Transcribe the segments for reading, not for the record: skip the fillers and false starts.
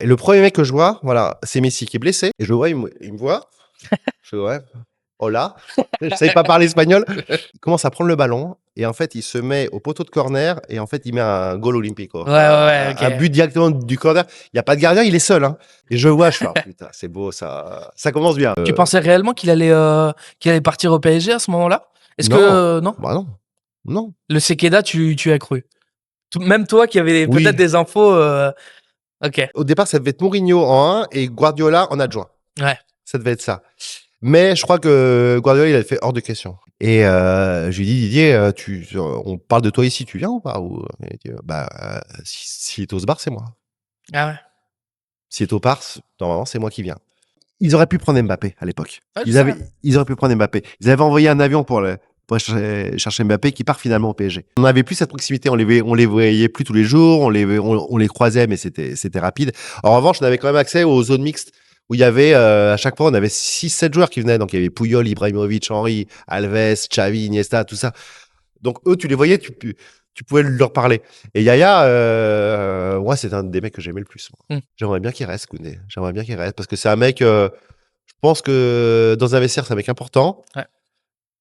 Et le premier mec que je vois, voilà, c'est Messi qui est blessé. Et je le vois, il me voit. Je fais ouais, hola. Je savais pas parler espagnol. Il commence à prendre le ballon et en fait, il se met au poteau de corner et en fait, il met un goal olympico. Ouais, ouais, Un ok. but directement du corner. Il y a pas de gardien, il est seul. Hein. Et je vois, je fais ah, putain, c'est beau, ça commence bien. Tu pensais réellement qu'il allait partir au PSG à ce moment-là? Est-ce que Non, non? bah non, non. Le Sekeda, tu as cru? Même toi qui avais peut-être Oui. des infos. Ok. Au départ, ça devait être Mourinho en 1 et Guardiola en adjoint. Ouais. Ça devait être ça. Mais je crois que Guardiola, il a fait hors de question. Et je lui dis Didier, on parle de toi ici, tu viens ou pas il dit, bah, si Eto'o se barre, c'est moi. Ah ouais. Si Eto'o part, normalement, c'est moi qui viens. Ils auraient pu prendre Mbappé à l'époque. Ouais, je sais. Ils auraient pu prendre Mbappé. Ils avaient envoyé un avion pour aller chercher Mbappé qui part finalement au PSG. On n'avait plus cette proximité, on les voyait plus tous les jours, on les croisait, mais c'était rapide. En revanche, on avait quand même accès aux zones mixtes où il y avait, à chaque fois, on avait 6-7 joueurs qui venaient. Donc, il y avait Puyol, Ibrahimovic, Henry, Alves, Xavi, Iniesta, tout ça. Donc, eux, tu les voyais, tu pouvais leur parler. Et Yaya, moi, c'est un des mecs que j'aimais le plus. Mm. J'aimerais bien qu'il reste, Koundé. J'aimerais bien qu'il reste parce que c'est un mec, je pense que dans un vestiaire, c'est un mec important. Ouais.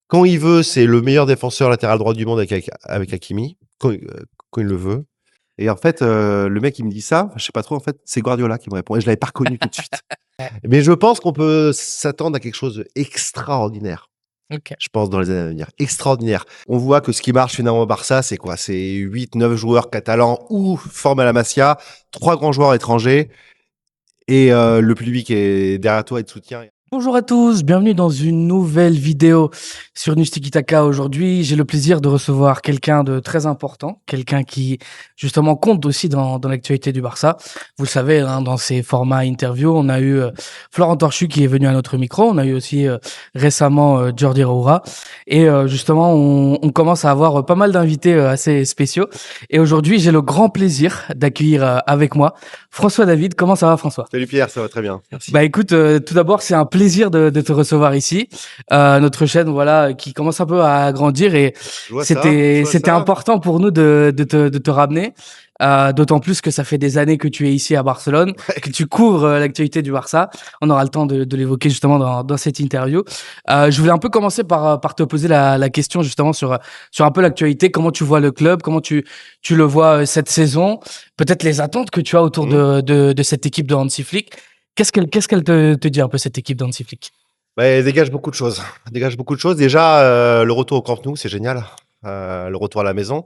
Quand il veut, c'est le meilleur défenseur latéral droit du monde avec Hakimi, quand il le veut. Et en fait, le mec, il me dit ça, je sais pas trop, en fait, c'est Guardiola qui me répond. Et je l'avais pas reconnu tout de suite. Mais je pense qu'on peut s'attendre à quelque chose d'extraordinaire. Ok. Je pense dans les années à venir. Extraordinaire. On voit que ce qui marche finalement au Barça, c'est quoi? C'est 8-9 joueurs catalans ou formés à la Masia, 3 grands joueurs étrangers et le public est derrière toi et te soutient. Bonjour à tous, bienvenue dans une nouvelle vidéo sur Nushtiki Taka. Aujourd'hui, j'ai le plaisir de recevoir quelqu'un de très important, quelqu'un qui justement compte aussi dans l'actualité du Barça. Vous le savez, hein, dans ces formats interview, on a eu Florent Torchu qui est venu à notre micro, on a eu aussi récemment Jordi Roura. Et justement, on commence à avoir pas mal d'invités assez spéciaux. Et aujourd'hui, j'ai le grand plaisir d'accueillir avec moi François David. Comment ça va, François? Salut Pierre, ça va très bien. Merci. Bah écoute, tout d'abord, c'est un plaisir de te recevoir ici. Notre chaîne, voilà, qui commence un peu à grandir et c'était important pour nous de te ramener. D'autant plus que ça fait des années que tu es ici à Barcelone, que tu couvres l'actualité du Barça. On aura le temps de l'évoquer justement dans cette interview. Je voulais un peu commencer par te poser la question justement sur un peu l'actualité. Comment tu vois le club? Comment tu le vois cette saison? Peut-être les attentes que tu as autour de cette équipe de Hansi Flick. Qu'est-ce qu'elle te dit un peu cette équipe d'Hansi Flick? Bah, elle dégage beaucoup de choses. Déjà, le retour au Camp Nou, c'est génial. Le retour à la maison.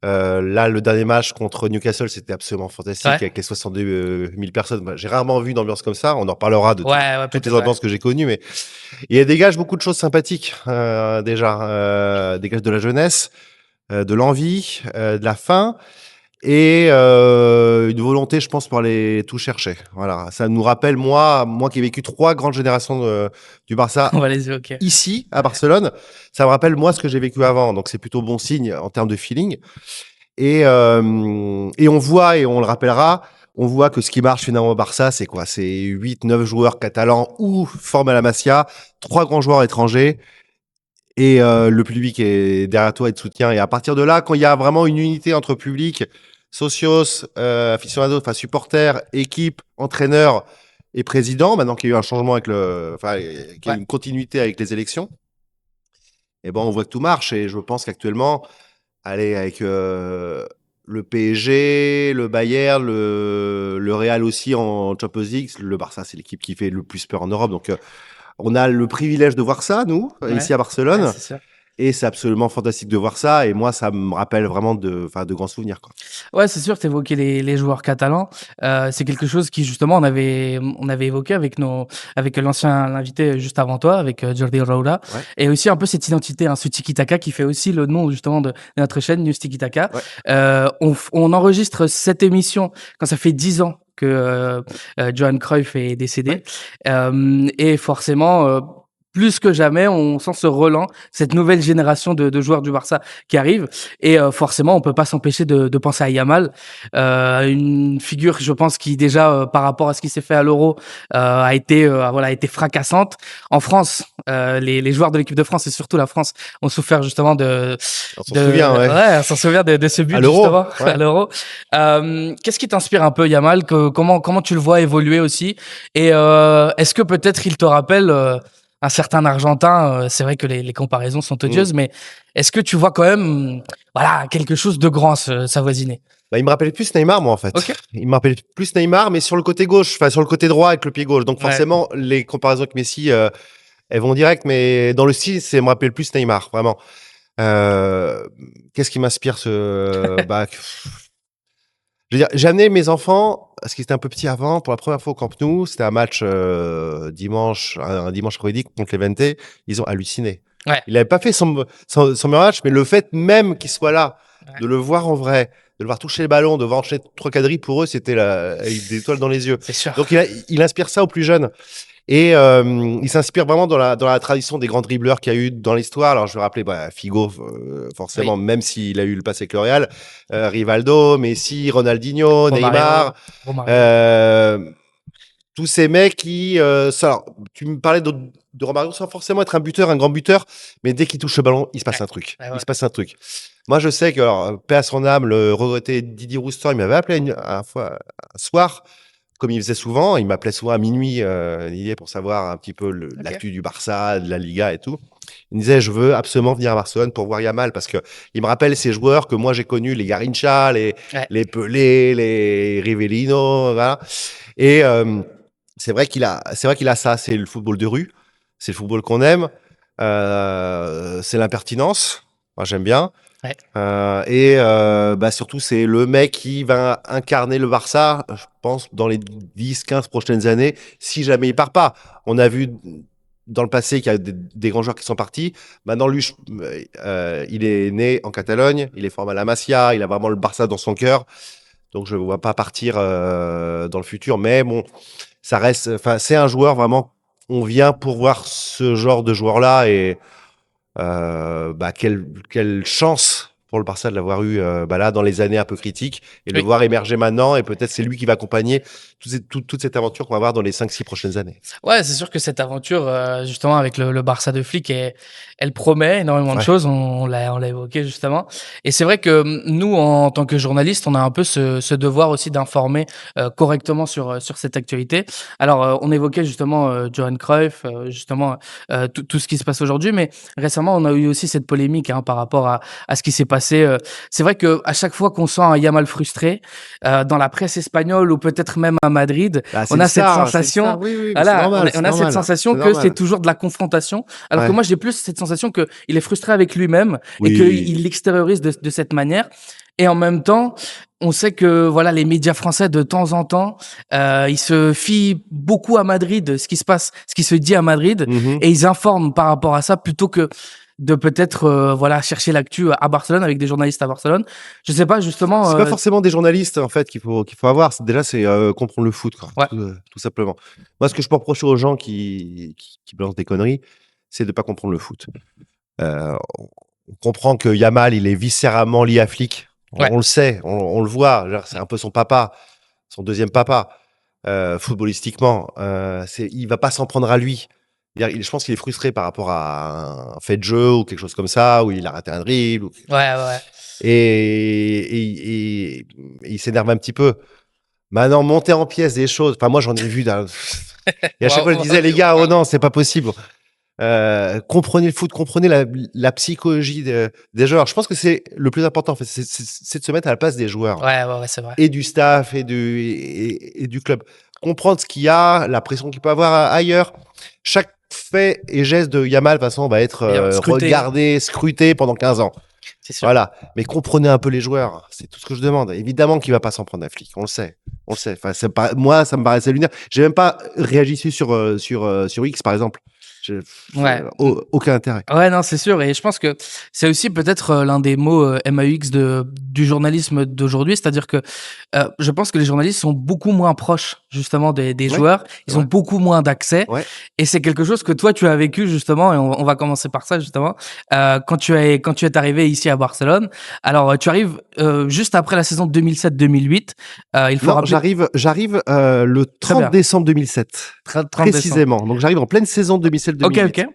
Là, le dernier match contre Newcastle, c'était absolument fantastique avec les 62 000 personnes. Bah, j'ai rarement vu une ambiance comme ça. On en reparlera de toutes les ambiances que j'ai connues. Mais et elle dégage beaucoup de choses sympathiques. Déjà, dégage de la jeunesse, de l'envie, de la faim. Et une volonté, je pense, pour aller tout chercher. Voilà, ça nous rappelle, moi qui ai vécu 3 grandes générations du Barça On va les évoquer. ici, à Barcelone, ça me rappelle, moi, ce que j'ai vécu avant. Donc, c'est plutôt bon signe en termes de feeling. Et on voit, et on le rappellera, on voit que ce qui marche finalement au Barça, c'est quoi? C'est 8-9 joueurs catalans ou formés à la Masia, 3 grands joueurs étrangers. Et le public est derrière toi et te soutient. Et à partir de là, quand il y a vraiment une unité entre public, socios, aficionados, enfin supporters, équipe, entraîneur et président, maintenant qu'il y a eu un changement qu'il y a eu une continuité avec les élections, et ben on voit que tout marche. Et je pense qu'actuellement, allez, avec le PSG, le Bayern, le Real aussi en Champions League, le Barça, c'est l'équipe qui fait le plus peur en Europe. Donc on a le privilège de voir ça, nous, ici à Barcelone. Ouais, c'est sûr. Et c'est absolument fantastique de voir ça. Et moi, ça me rappelle vraiment de grands souvenirs, quoi. Ouais, c'est sûr, tu évoquais les joueurs catalans. C'est quelque chose qui, justement, on avait évoqué avec l'ancien invité juste avant toi, avec Jordi Roura. Ouais. Et aussi un peu cette identité, ce tiki-taka qui fait aussi le nom, justement, de notre chaîne, News Tiki Taka. Ouais. On enregistre cette émission quand ça fait 10 ans que Johan Cruyff est décédé. Ouais. Et forcément, plus que jamais, on sent ce relan, cette nouvelle génération de joueurs du Barça qui arrive. Et forcément, on peut pas s'empêcher de penser à Yamal, une figure, je pense, qui déjà, par rapport à ce qui s'est fait à l'Euro, a été fracassante. En France, les joueurs de l'équipe de France et surtout la France ont souffert justement On s'en souvient, on s'en souvient de ce but à l'Euro, justement ouais. à l'Euro. Qu'est-ce qui t'inspire un peu, Yamal, comment tu le vois évoluer aussi, et est-ce que peut-être il te rappelle un certain Argentin? C'est vrai que les comparaisons sont odieuses, mais est-ce que tu vois quand même quelque chose de grand s'avoisiner? Bah, il me rappelait plus Neymar, moi, en fait. Ok. Il me rappelait plus Neymar, mais sur le côté gauche, enfin sur le côté droit avec le pied gauche. Donc forcément, les comparaisons avec Messi, elles vont direct, mais dans le style, c'est me rappeler plus Neymar, vraiment. Qu'est-ce qui m'inspire je veux dire, j'ai amené mes enfants, parce qu'ils étaient un peu petits avant, pour la première fois au Camp Nou. C'était un match dimanche, un dimanche après-midi contre Levante. Ils ont halluciné. Ouais. Il n'avait pas fait son meilleur match, mais le fait même qu'il soit là, de le voir en vrai, de le voir toucher le ballon, de voir enchaîner 3 quadrilles, pour eux, c'était avec des étoiles dans les yeux. C'est sûr. Donc il inspire ça aux plus jeunes. Et il s'inspire vraiment dans la tradition des grands dribbleurs qu'il y a eu dans l'histoire. Alors, je vais rappeler Figo, forcément, oui, même s'il a eu le passé avec le Real, Rivaldo, Messi, Ronaldinho, Neymar, tous ces mecs qui... alors, tu me parlais de Romario sans forcément être un buteur, un grand buteur, mais dès qu'il touche le ballon, il se passe un truc. Il se passe un truc. Moi, je sais que, alors, paix à son âme, le regretté Didier Roustan, il m'avait appelé un soir, comme il faisait souvent. Il m'appelait souvent à minuit, pour savoir un petit peu l'actu du Barça, de la Liga et tout. Il me disait, je veux absolument venir à Barcelone pour voir Yamal, parce que il me rappelle ces joueurs que moi j'ai connus, les Garrincha, les Pelé, les Rivellino, voilà. Et c'est vrai qu'il a ça. C'est le football de rue, c'est le football qu'on aime, c'est l'impertinence. Moi, j'aime bien. Surtout, c'est le mec qui va incarner le Barça, je pense, dans les 10-15 prochaines années, si jamais il part pas. On a vu dans le passé qu'il y a des grands joueurs qui sont partis. Maintenant, lui, il est né en Catalogne, il est formé à la Masia, il a vraiment le Barça dans son cœur. Donc, je ne le vois pas partir dans le futur. Mais bon, ça reste. Enfin, c'est un joueur vraiment. On vient pour voir ce genre de joueur-là, et quelle chance pour le Barça de l'avoir eu là dans les années un peu critiques, et de le voir émerger maintenant, et peut-être c'est lui qui va accompagner toute cette aventure qu'on va avoir dans les 5-6 prochaines années. Ouais, c'est sûr que cette aventure, justement, avec le Barça de Flick, elle promet énormément de choses. On l'a évoqué justement. Et c'est vrai que nous, en tant que journalistes, on a un peu ce devoir aussi d'informer correctement sur cette actualité. Alors, on évoquait justement Johan Cruyff, justement tout ce qui se passe aujourd'hui, mais récemment, on a eu aussi cette polémique par rapport à ce qui s'est passé. C'est vrai que à chaque fois qu'on sent un Yamal frustré, dans la presse espagnole ou peut-être même à Madrid, on a cette sensation. On a cette sensation que c'est toujours de la confrontation, alors que moi j'ai plus cette sensation que il est frustré avec lui-même et qu'il l'extériorise de cette manière. Et en même temps, on sait que les médias français de temps en temps, ils se fient beaucoup à Madrid, ce qui se passe, ce qui se dit à Madrid, et ils informent par rapport à ça plutôt que de peut-être chercher l'actu à Barcelone avec des journalistes à Barcelone. Je sais pas, justement. C'est pas forcément des journalistes en fait qu'il faut avoir. Déjà, c'est comprendre le foot, quoi, tout simplement. Moi, ce que je peux reprocher aux gens qui balancent des conneries, c'est de pas comprendre le foot. On comprend que Yamal, il est viscéralement lié à Flick. On le sait, on le voit. C'est un peu son papa, son deuxième papa, footballistiquement. Il va pas s'en prendre à lui. Je pense qu'il est frustré par rapport à un fait de jeu ou quelque chose comme ça, où il a raté un dribble. Et il s'énerve un petit peu. Maintenant, monter en pièces des choses. Enfin, moi, j'en ai vu. Et à chaque fois, je disais, les gars, oh non, c'est pas possible. Comprenez le foot, comprenez la psychologie des joueurs. Je pense que c'est le plus important, en fait, c'est de se mettre à la place des joueurs. C'est vrai. Et du staff et du club. Comprendre ce qu'il y a, la pression qu'il peut avoir ailleurs. Chaque fait et geste de Yamal, de toute façon, va être regardé, scruté pendant 15 ans. C'est sûr. Voilà. Mais comprenez un peu les joueurs. C'est tout ce que je demande. Évidemment qu'il ne va pas s'en prendre à Flick. On le sait. Enfin, moi, ça me paraissait lunaire. J'ai même pas réagi sur X, par exemple. Aucun intérêt. Ouais, non, c'est sûr. Et je pense que c'est aussi peut-être l'un des mots MAUX du journalisme d'aujourd'hui. C'est-à-dire que je pense que les journalistes sont beaucoup moins proches, justement, des joueurs. Ils ont beaucoup moins d'accès. Ouais. Et c'est quelque chose que toi, tu as vécu, justement. Et on va commencer par ça, justement. Quand tu es arrivé ici à Barcelone. Alors, tu arrives juste après la saison 2007-2008. J'arrive le 30 décembre 2007. 30 précisément. Donc, j'arrive en pleine saison 2007-2008. Ok.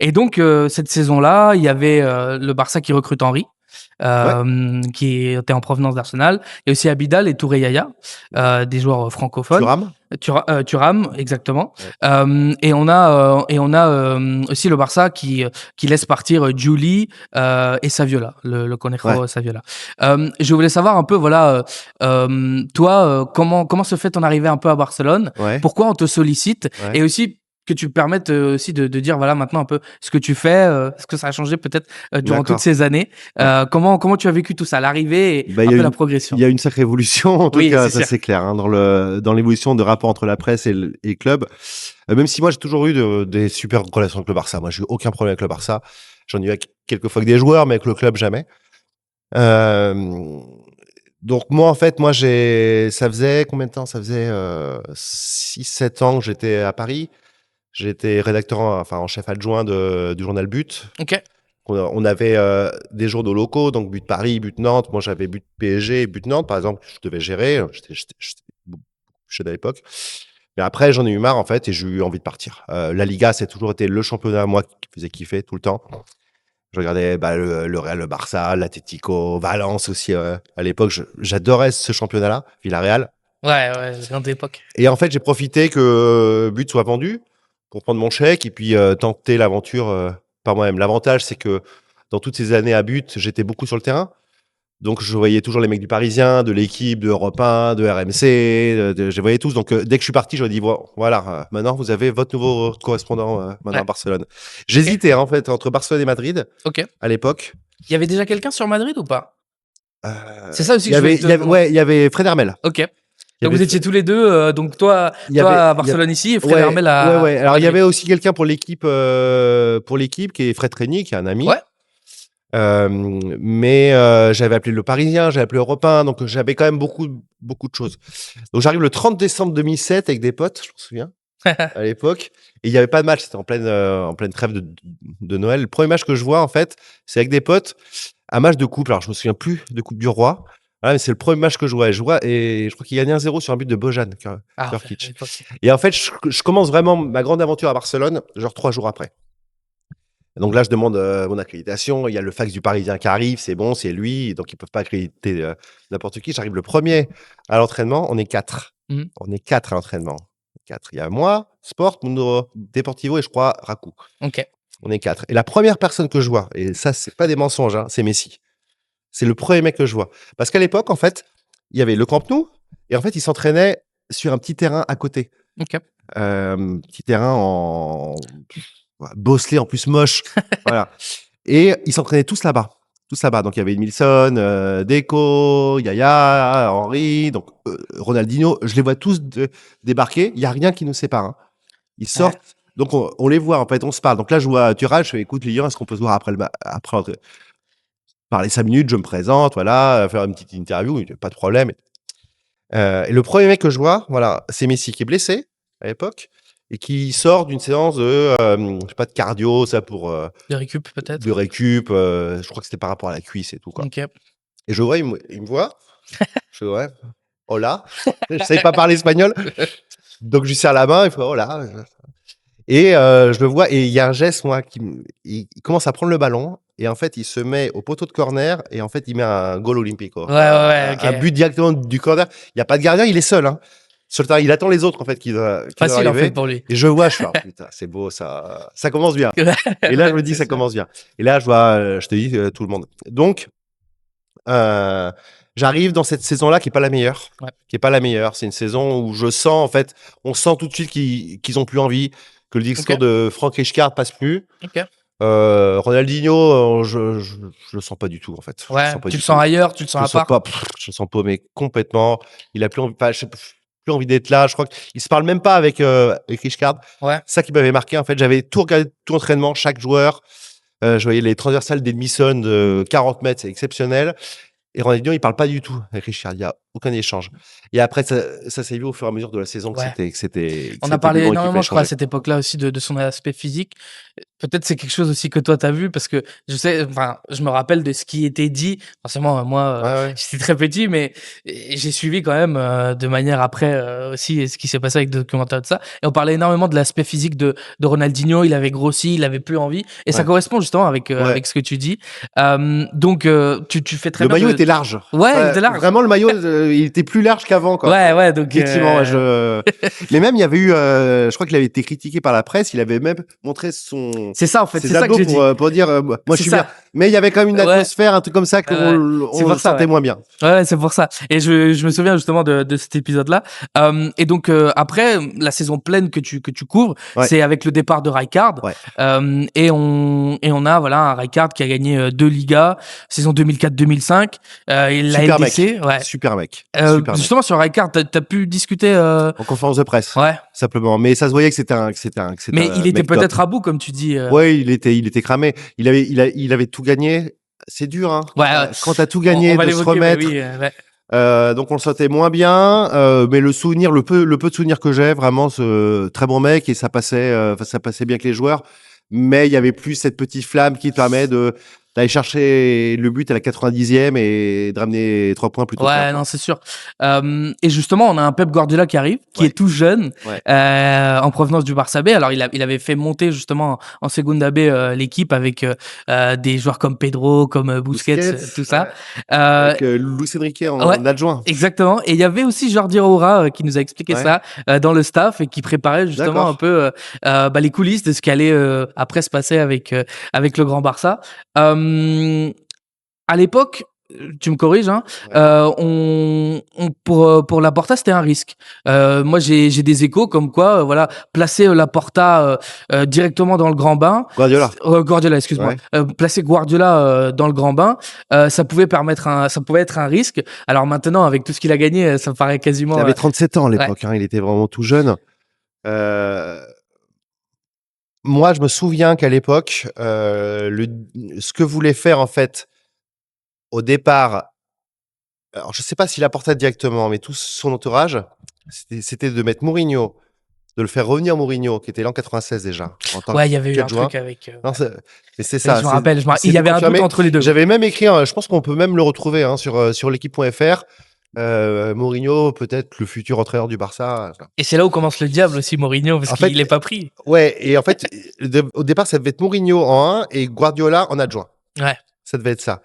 Et donc, cette saison-là, il y avait le Barça qui recrute Henry, qui était en provenance d'Arsenal. Il y a aussi Abidal et Touré Yaya, des joueurs francophones. Thuram, exactement. Ouais. Et on a aussi le Barça qui laisse partir Juli et Saviola, le Conejo Saviola. Je voulais savoir un peu, voilà, toi, comment se fait ton arrivée un peu à Barcelone? Pourquoi on te sollicite? Et aussi que tu permettes aussi de dire, voilà, maintenant un peu ce que tu fais, ce que ça a changé peut-être durant toutes ces années. Comment tu as vécu tout ça, l'arrivée et un peu la progression? Il y a une sacrée évolution, en tout cas, ça c'est clair, hein, dans l'évolution de rapport entre la presse et le club. Même si moi, j'ai toujours eu des super relations avec le Barça. Moi, j'ai eu aucun problème avec le Barça. J'en ai eu quelques fois avec des joueurs, mais avec le club, jamais. Donc moi, en fait, ça faisait combien de temps? Ça faisait 6-7 ans que j'étais à Paris. J'étais rédacteur, en chef adjoint du journal But. Ok. On avait des journaux locaux, donc But Paris, But Nantes. Moi, j'avais But PSG et But Nantes, par exemple, je devais gérer. J'étais beaucoup plus jeune à l'époque. Mais après, j'en ai eu marre, en fait, et j'ai eu envie de partir. La Liga, c'est toujours été le championnat, moi, qui faisait kiffer tout le temps. Je regardais le Real, le Barça, l'Atlético, Valence aussi. À l'époque, j'adorais ce championnat-là, Villarreal. Ouais, grande époque. Et en fait, j'ai profité que But soit vendu pour prendre mon chèque et puis tenter l'aventure par moi-même. L'avantage, c'est que dans toutes ces années à But, j'étais beaucoup sur le terrain. Donc, je voyais toujours les mecs du Parisien, de l'équipe, de Europe 1, de RMC. Je les voyais tous. Donc, dès que je suis parti, je leur ai dit, voilà, maintenant, vous avez votre nouveau correspondant maintenant à Barcelone. J'hésitais, en fait, entre Barcelone et Madrid à l'époque. Il y avait déjà quelqu'un sur Madrid ou pas? C'est ça aussi que il y avait Fred Hermel. Ok. Donc vous étiez tous les deux, donc toi à Barcelone ici et Fred Hermel à... Ouais. Alors il y avait aussi quelqu'un pour l'équipe qui est Fred Régnier, qui est un ami. Ouais. Mais j'avais appelé le Parisien, j'avais appelé Europe 1, donc j'avais quand même beaucoup de choses. Donc j'arrive le 30 décembre 2007 avec des potes, je me souviens, à l'époque. Et il n'y avait pas de match, c'était en pleine trêve de Noël. Le premier match que je vois, en fait, c'est avec des potes, un match de coupe. Alors je me souviens plus de Coupe du Roi. Voilà, mais c'est le premier match que je vois. Et je crois qu'il gagnait 1-0 sur un but de Bojan Krkić. Et en fait, je commence vraiment ma grande aventure à Barcelone, genre 3 jours après. Et donc là, je demande mon accréditation. Il y a le fax du Parisien qui arrive, c'est bon, c'est lui. Donc ils ne peuvent pas accréditer n'importe qui. J'arrive le premier à l'entraînement. On est 4. On est 4 à l'entraînement. 4. Il y a moi, Sport, Mundo Deportivo et je crois Raku. Ok. On est 4. Et la première personne que je vois, et ça, c'est pas des mensonges, hein, c'est Messi. C'est le premier mec que je vois. Parce qu'à l'époque, en fait, il y avait le Camp Nou, et en fait, il s'entraînait sur un petit terrain à côté. Ok. Petit terrain en bosselé, en plus moche. Voilà. Et ils s'entraînaient tous là-bas. Donc, il y avait Milson, Deco, Yaya, Henry, donc Ronaldinho. Je les vois tous débarquer. Il n'y a rien qui nous sépare. Hein. Ils sortent. Ouais. Donc, on les voit, en fait, on se parle. Donc là, je vois Thuram, je fais, écoute, Lyon, est-ce qu'on peut se voir après parler 5 minutes, je me présente, voilà, faire une petite interview, pas de problème. Et le premier mec que je vois, voilà, c'est Messi qui est blessé à l'époque et qui sort d'une séance de, je sais pas, de cardio, ça pour... de récup peut-être. De récup, je crois que c'était par rapport à la cuisse et tout, quoi. Okay. Et je vois, il me voit, je fais, ouais, hola, je savais pas parler espagnol, donc je lui serre la main, il fait, hola. Et je le vois, et il y a un geste, moi, il commence à prendre le ballon, et en fait, il se met au poteau de corner, et en fait, il met un goal olympique. Ouais, okay. Un but directement du corner. Il n'y a pas de gardien, il est seul. Hein. Sur le terrain, il attend les autres, en fait, qui facile, en fait, pour lui. Et je vois, je fais, oh, putain, c'est beau, ça commence bien. Et là, je me dis, ça commence bien. Et là, je vois, je te dis, tout le monde. Donc, j'arrive dans cette saison-là qui est pas la meilleure. Ouais. Qui est pas la meilleure. C'est une saison où je sens, en fait, on sent tout de suite qu'ils ont plus envie, que le discours de Franck Rijkaard passe plus. Okay. Ronaldinho, je le sens pas du tout, en fait. Ouais, tu le sens ailleurs, tu le sens à part. Je le sens paumé complètement. Il a plus envie. plus envie d'être là. Je crois qu'il se parle même pas avec Richcard. Ouais. Ça qui m'avait marqué, en fait. J'avais tout regardé, tout entraînement, chaque joueur. Je voyais les transversales d'Edmison de 40 mètres, c'est exceptionnel. Et Ronaldinho, il parle pas du tout avec Richard. Il y a aucun échange. Et après, ça s'est vu au fur et à mesure de la saison que c'était. On a parlé énormément, je crois, à cette époque-là aussi de son aspect physique. Peut-être c'est quelque chose aussi que toi t'as vu parce que je sais, enfin, je me rappelle de ce qui était dit. Forcément, moi, j'étais très petit, mais j'ai suivi quand même de manière après aussi ce qui s'est passé avec des documentaires de ça. Et on parlait énormément de l'aspect physique de Ronaldinho. Il avait grossi, il avait plus envie, et ça correspond justement avec ce que tu dis. Donc, tu fais très bien. Le maillot était large. Ouais, il était large. Vraiment, le maillot, il était plus large qu'avant, quoi. Ouais, donc. Effectivement, mais même, il y avait eu, je crois qu'il avait été critiqué par la presse. Il avait même montré c'est ça, en fait, c'est ça que j'ai dit. Pour dire, moi, je suis bien. Mais il y avait quand même une atmosphère, un truc comme ça qu'on on sentait moins bien. Ouais, c'est pour ça. Et je me souviens justement de cet épisode-là. Et donc, après, la saison pleine que tu couvres, c'est avec le départ de Rijkaard. Et on a, voilà, un Rijkaard qui a gagné 2 Ligas, saison 2004-2005. La Super LDC. Mec. Super mec. Justement, sur Rijkaard, t'as pu discuter, en conférence de presse. Ouais. Simplement. Mais ça se voyait que c'était un mais il était peut-être à bout, comme tu dis. Ouais, il était cramé. Il avait tout gagné. C'est dur, hein. Ouais. Quand t'as tout gagné, de se remettre. Donc on le sentait moins bien, mais le peu de souvenirs que j'ai, vraiment, ce très bon mec, et ça passait bien avec les joueurs. Mais il y avait plus cette petite flamme qui te permet d'aller chercher le but à la 90e et de ramener 3 points plutôt. Ouais, non, c'est sûr. Et justement, on a un Pep Guardiola qui arrive, qui est tout jeune, en provenance du Barça B. Alors, il avait fait monter justement en Segunda B l'équipe avec des joueurs comme Pedro, comme Busquets, tout ça. Avec Luis Enrique en adjoint. Exactement. Et il y avait aussi Jordi Roura qui nous a expliqué ça dans le staff et qui préparait justement un peu les coulisses de ce qui allait après se passer avec le Grand Barça. À l'époque, tu me corriges, hein, pour Laporta, c'était un risque. Moi, j'ai des échos comme quoi, voilà, placer Laporta directement dans le grand bain. Guardiola, excuse-moi. Placer Guardiola dans le grand bain, ça pouvait être un risque. Alors maintenant, avec tout ce qu'il a gagné, ça me paraît quasiment. Il avait 37 ans à l'époque, hein, il était vraiment tout jeune. Moi, je me souviens qu'à l'époque, ce que voulait faire, en fait, au départ, alors je sais pas s'il apportait directement, mais tout son entourage, c'était de mettre Mourinho, de le faire revenir Mourinho, qui était là en 96 déjà. Il y avait eu un truc avec. Non, mais c'est ça. Je me rappelle, il y avait un doute entre les deux. J'avais même écrit, je pense qu'on peut même le retrouver sur l'équipe.fr. Mourinho, peut-être le futur entraîneur du Barça. Et c'est là où commence le diable aussi, Mourinho, parce qu'il n'est pas pris. Ouais, et en fait, au départ, ça devait être Mourinho en 1 et Guardiola en adjoint. Ouais. Ça devait être ça.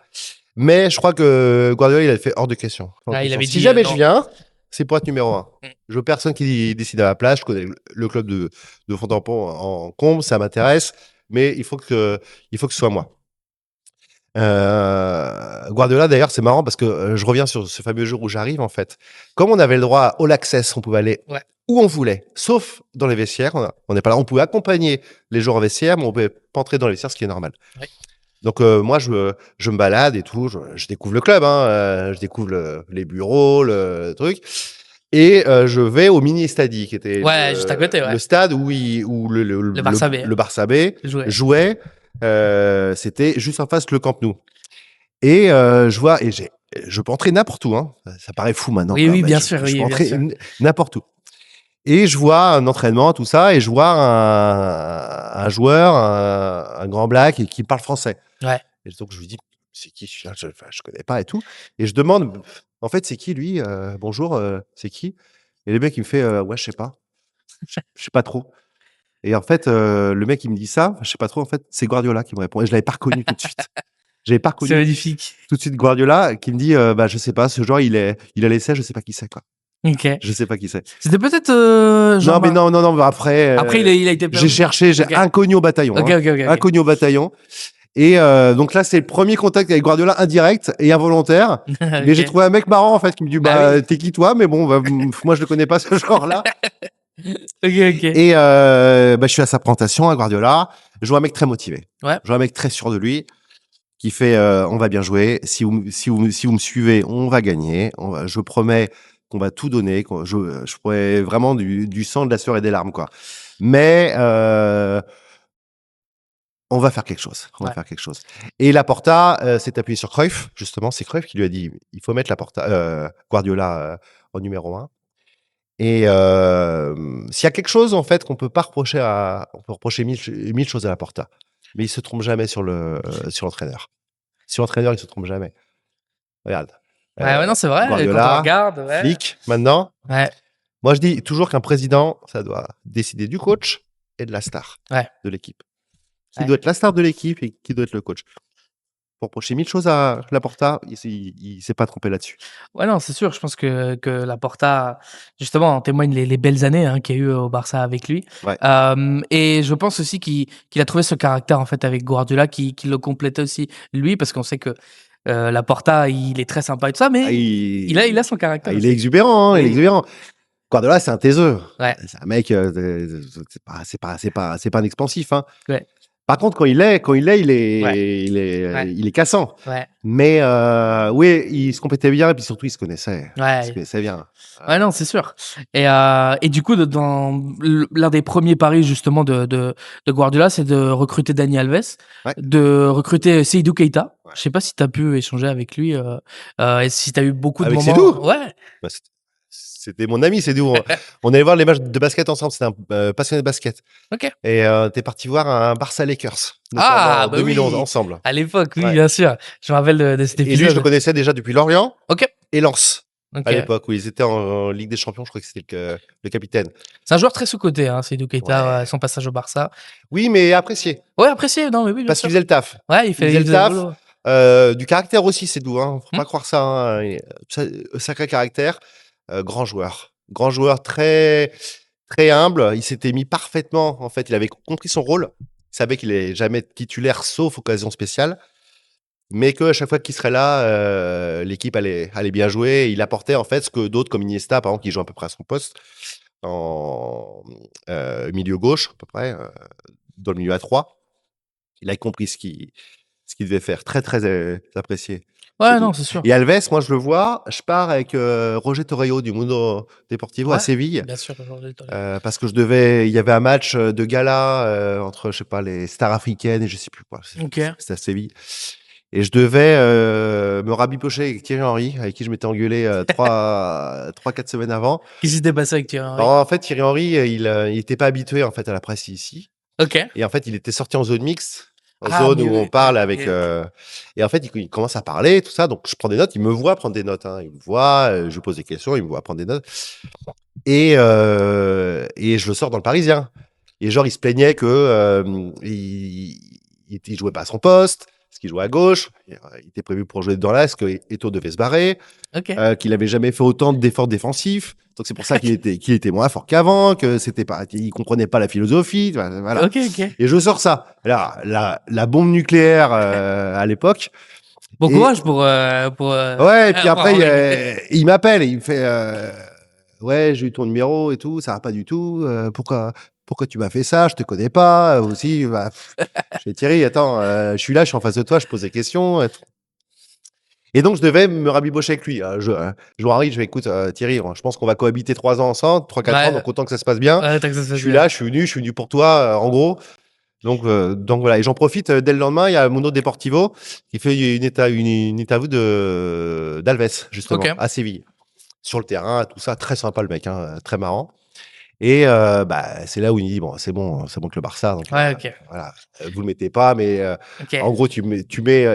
Mais je crois que Guardiola, il a fait hors de question. Il avait si jamais je viens, c'est pour être numéro 1. Je veux personne qui décide à la place. Je connais le club de Fontampon en Combe, ça m'intéresse, mais il faut que ce soit moi. Guardiola, d'ailleurs, c'est marrant parce que je reviens sur ce fameux jour où j'arrive, en fait. Comme on avait le droit à All Access, on pouvait aller où on voulait, sauf dans les vestiaires. On n'est pas là. On pouvait accompagner les joueurs en vestiaire, mais on ne pouvait pas entrer dans les vestiaires, ce qui est normal. Ouais. Donc, moi, je me balade et tout. Je découvre le club, hein, je découvre les bureaux, le truc. Et je vais au mini-stadi, qui était juste à côté, le stade où le Barça B jouait. C'était juste en face le Camp Nou. Et je vois, et je peux entrer n'importe où, hein. Ça paraît fou maintenant. Oui, bien sûr. Je peux entrer n'importe où. Et je vois un entraînement, tout ça, et je vois un joueur, un grand black, qui parle français. Ouais. Et donc je lui dis, c'est qui celui-là ? Je connais pas et tout. Et je demande, en fait, c'est qui lui ? Bonjour, c'est qui ? Et le mec, il me fait, ouais, je sais pas. Je sais pas trop. Et en fait, le mec, il me dit ça, je sais pas trop, en fait, c'est Guardiola qui me répond. Et je l'avais pas reconnu tout de suite. J'avais pas reconnu. C'est magnifique. Tout de suite, Guardiola, qui me dit, je sais pas, ce joueur, il a l'essai, je sais pas qui c'est, quoi. Ok. Je sais pas qui c'est. C'était peut-être. Non, après. Après, il a été. J'ai cherché, inconnu au bataillon. Inconnu au bataillon. Et donc là, c'est le premier contact avec Guardiola indirect et involontaire. Mais j'ai trouvé un mec marrant, en fait, qui me dit, t'es qui toi ? Mais bon, moi, je le connais pas, ce genre-là. Et je suis à sa présentation à Guardiola. Je vois un mec très motivé. Ouais. Je vois un mec très sûr de lui qui fait on va bien jouer. Si vous me suivez, on va gagner. Je promets qu'on va tout donner, je pourrais vraiment du sang, de la sueur et des larmes, quoi. Mais on va faire quelque chose. On va faire quelque chose. Et Laporta s'est appuyé sur Cruyff, justement. C'est Cruyff qui lui a dit il faut mettre Guardiola en numéro 1. Et s'il y a quelque chose, en fait, qu'on peut pas reprocher on peut reprocher mille choses à Laporta. Mais il se trompe jamais sur l'entraîneur. Sur l'entraîneur, il se trompe jamais. Regarde. Non, c'est vrai. Guardiola, quand on regarde, Flick, maintenant. Ouais. Moi, je dis toujours qu'un président, ça doit décider du coach et de la star de l'équipe. Qui doit être la star de l'équipe et qui doit être le coach. Pour reprocher mille choses à Laporta, il s'est pas trompé là-dessus. Ouais, non, c'est sûr. Je pense que Laporta, justement, en témoigne les belles années qu'il y a eu au Barça avec lui. Ouais. Et je pense aussi qu'il a trouvé ce caractère en fait avec Guardiola qui le complétait aussi lui, parce qu'on sait que Laporta, il est très sympa et tout ça, mais il a son caractère. Il est exubérant, il est exubérant. Guardiola, c'est un taiseux. Ouais. C'est un mec, c'est pas un expansif. Hein. Ouais. Par contre, quand il est, il est cassant. Ouais. Mais oui, il se complétait bien et puis surtout, il se connaissait. Ouais. Il se connaissait bien. Ouais, non, c'est sûr. Et du coup, dans l'un des premiers paris justement de Guardiola, c'est de recruter Dani Alves, de recruter Seydou Keita. Ouais. Je sais pas si tu as pu échanger avec lui et si tu as eu beaucoup de moments. Seydou ouais. Bah, c'était mon ami, Seydou. On allait voir les matchs de basket ensemble. C'était un passionné de basket. Ok. Et t'es parti voir un Barça Lakers. En 2011 oui. ensemble. À l'époque, oui, bien sûr. Je me rappelle de cet épisode. Et lui, je le connaissais déjà depuis Lorient. Ok. Et Lens. À l'époque où ils étaient en Ligue des Champions, je crois que c'était le capitaine. C'est un joueur très sous-coté, Seydou Keita, son passage au Barça. Oui, mais apprécié. Ouais, apprécié, non, mais oui. Parce qu'il faisait le taf. Ouais, il faisait le taf. Du caractère aussi, Seydou. Faut pas croire ça. Sacré caractère. Grand joueur très, très humble. Il s'était mis parfaitement. En fait, il avait compris son rôle. Il savait qu'il n'est jamais titulaire sauf occasion spéciale. Mais qu'à chaque fois qu'il serait là, l'équipe allait bien jouer. Il apportait en fait ce que d'autres comme Iniesta, par exemple, qui joue à peu près à son poste, en milieu gauche, à peu près, dans le milieu à 3. Il a compris ce qu'il devait faire. Très, très apprécié. Ouais, non, c'est sûr. Et Alves, moi, je le vois. Je pars avec Roger Torreiro du Mundo Deportivo à Séville. Bien sûr, parce que il y avait un match de gala entre, je sais pas, les stars africaines et je sais plus quoi. C'était à Séville. Et je devais me rabibocher avec Thierry Henry, avec qui je m'étais engueulé 3-4 semaines avant. Qu'est-ce qui s'était passé avec Thierry Henry? En fait, Thierry Henry, il était pas habitué en fait à la presse ici. Ok. Et en fait, il était sorti en zone mixte, zone où on parle avec. Et en fait, il commence à parler, tout ça. Donc, je prends des notes. Il me voit prendre des notes. Hein. Il me voit, je lui pose des questions, il me voit prendre des notes. Et je le sors dans le Parisien. Et genre, il se plaignait que il jouait pas à son poste. Parce qu'il jouait à gauche, il était prévu pour jouer dans l'axe, que Eto'o devait se barrer, qu'il avait jamais fait autant d'efforts défensifs, donc c'est pour ça qu'il était moins fort qu'avant, que c'était pas, il comprenait pas la philosophie, voilà. Et je sors ça. Alors, la bombe nucléaire à l'époque. Bon courage pour. Ouais, et puis après il m'appelle et il me fait ouais, j'ai eu ton numéro et tout, ça va pas du tout. Pourquoi tu m'as fait ça? Je te connais pas. Aussi, bah, je fais Thierry, attends, je suis là, je suis en face de toi, je pose des questions. Et donc, je devais me rabibocher avec lui. Je Henri, je vais écoute, Thierry, je pense qu'on va cohabiter 3 ans ensemble, 3-4 ans, donc autant que ça se passe bien. Je suis là, je suis venu pour toi, en gros. Donc voilà, et j'en profite, dès le lendemain, il y a Mundo Deportivo qui fait une interview d'Alves, justement, à Séville. Sur le terrain, tout ça, très sympa le mec, très marrant. Et c'est là où il dit bon c'est bon que le Barça donc voilà, vous le mettez pas mais en gros tu mets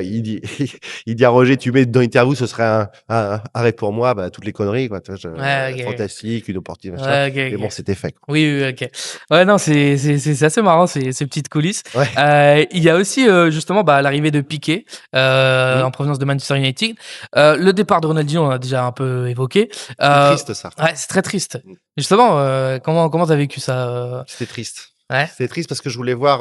il dit à Roger tu mets dans l'interview ce serait un arrêt pour moi toutes les conneries quoi fantastique une opportunité mais bon c'était fait quoi. Oui ok ouais non c'est assez marrant ces petites coulisses. Il y a aussi justement l'arrivée de Piqué en provenance de Manchester United, le départ de Ronaldinho on a déjà un peu évoqué. C'est triste ça. Ouais, c'est très triste. Justement, comment t'as vécu ça C'était triste. Ouais. C'était triste parce que je voulais voir.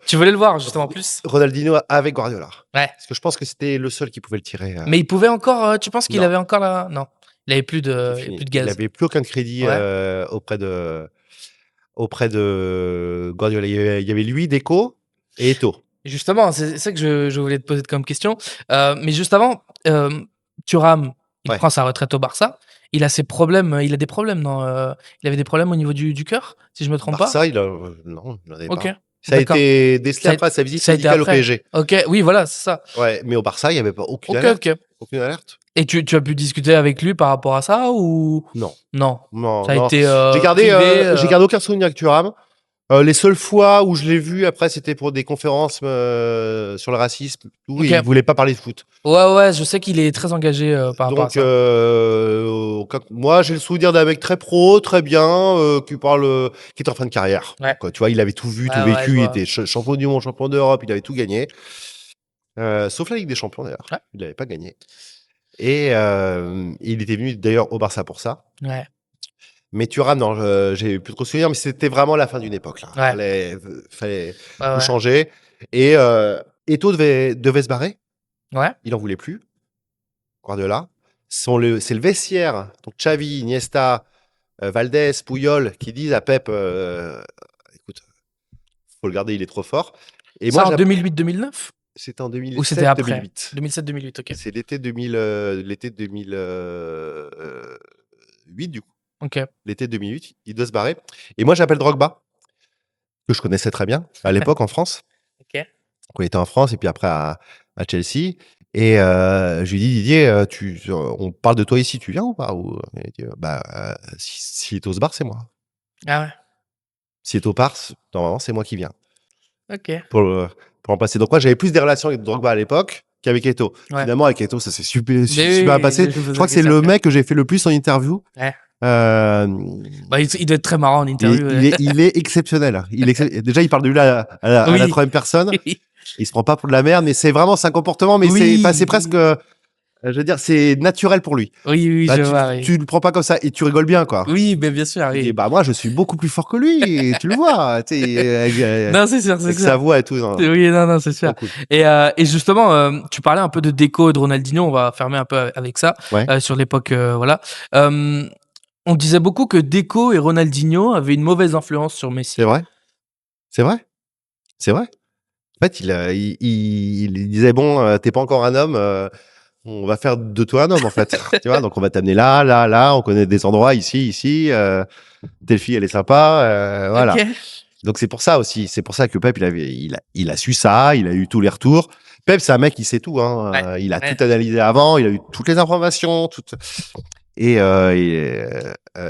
Tu voulais le voir justement plus. Ronaldinho avec Guardiola. Ouais. Parce que je pense que c'était le seul qui pouvait le tirer. Mais il pouvait encore. Tu penses qu'il avait encore la. Non. Il avait plus de gaz. Il avait plus aucun crédit auprès de Guardiola. Il y avait lui, Deco et Eto'o. Justement, c'est ça que je voulais te poser comme question. Mais juste avant, Thuram, il prend sa retraite au Barça. il a ses problèmes, il a des problèmes, non il avait des problèmes au niveau du cœur, si je me trompe pas? Barça, non, il n'en avait OK, pas. Ça a d'accord. été décelé Ça a après sa visite ça a été médicale au après? PSG. OK, oui, voilà, c'est ça. Ouais, mais au Barça, il y avait pas aucune OK, alerte. OK. Aucune alerte. Et tu as pu discuter avec lui par rapport à ça ou? Non, Non, non, ça a non. été, J'ai privé? gardé aucun souvenir avec Thuram. Les seules fois où je l'ai vu, après, c'était pour des conférences sur le racisme, où OK. il voulait pas parler de foot. Ouais, je sais qu'il est très engagé, par rapport à Donc, ça. moi, j'ai le souvenir d'un mec très pro, très bien, qui est en fin de carrière. Ouais. Donc, tu vois, il avait tout vu, tout Ouais, je vécu. Il vois. était champion du monde, champion d'Europe. Il avait tout gagné. Sauf la Ligue des Champions, d'ailleurs. Ouais. Il l'avait pas gagné. Et il était venu, d'ailleurs, au Barça pour ça. Ouais. Mais Thuram, non, j'ai plus trop souvenir, mais c'était vraiment la fin d'une époque, là. Ouais. Fallait Ouais, tout ouais. changer. Et Eto'o devait se barrer. Ouais. Il en voulait plus. Guardiola. C'est le vestiaire. Donc Xavi, Iniesta, Valdés, Puyol, qui disent à Pep, écoute, faut le garder, il est trop fort. Et Ça moi, en 2008-2009? c'était en Ou c'était après? 2007-2008. 2007-2008, OK. C'est l'été 2008, du coup. OK. L'été 2008, il doit se barrer. Et moi, j'appelle Drogba, que je connaissais très bien à l'époque en France. OK. Quand il était en France et puis après à Chelsea. Et je lui dis, Didier, on parle de toi ici, tu viens ou pas? Il dit, si Eto'o se barre, c'est moi. Ah ouais. Si Eto'o part, normalement, c'est moi qui viens OK. pour remplacer. Donc moi, j'avais plus des relations avec Drogba à l'époque qu'avec Eto'o. Ouais. Finalement, avec Eto'o, ça s'est super Mais bien oui, passé. je Je crois que c'est le mec que j'ai fait le plus en interview. Ouais. Bah, il doit être très marrant en interview. il est exceptionnel. Déjà, il parle de lui à la troisième personne. Il se prend pas pour de la merde, mais c'est un comportement, mais c'est presque, je veux dire, c'est naturel pour lui. Oui, je vois. Tu le prends pas comme ça et tu rigoles bien, quoi. Oui, mais bien sûr. Il Oui. dit, moi, je suis beaucoup plus fort que lui, et tu le vois. Non, c'est sûr, avec sa voix et tout. Non. Oui, non, c'est sûr. Cool. Et justement, tu parlais un peu de Deco et de Ronaldinho. On va fermer un peu avec ça, Ouais. sur l'époque, voilà. On disait beaucoup que Deco et Ronaldinho avaient une mauvaise influence sur Messi. C'est vrai. En fait, il disait, bon, t'es pas encore un homme, on va faire de toi un homme, en fait. Tu vois, donc on va t'amener là, on connaît des endroits, ici, telle fille, elle est sympa, voilà. Okay. Donc c'est pour ça aussi, c'est pour ça que Pep, il a su ça, il a eu tous les retours. Pep, c'est un mec qui sait tout, hein. Ouais. Il a tout analysé avant, il a eu toutes les informations, et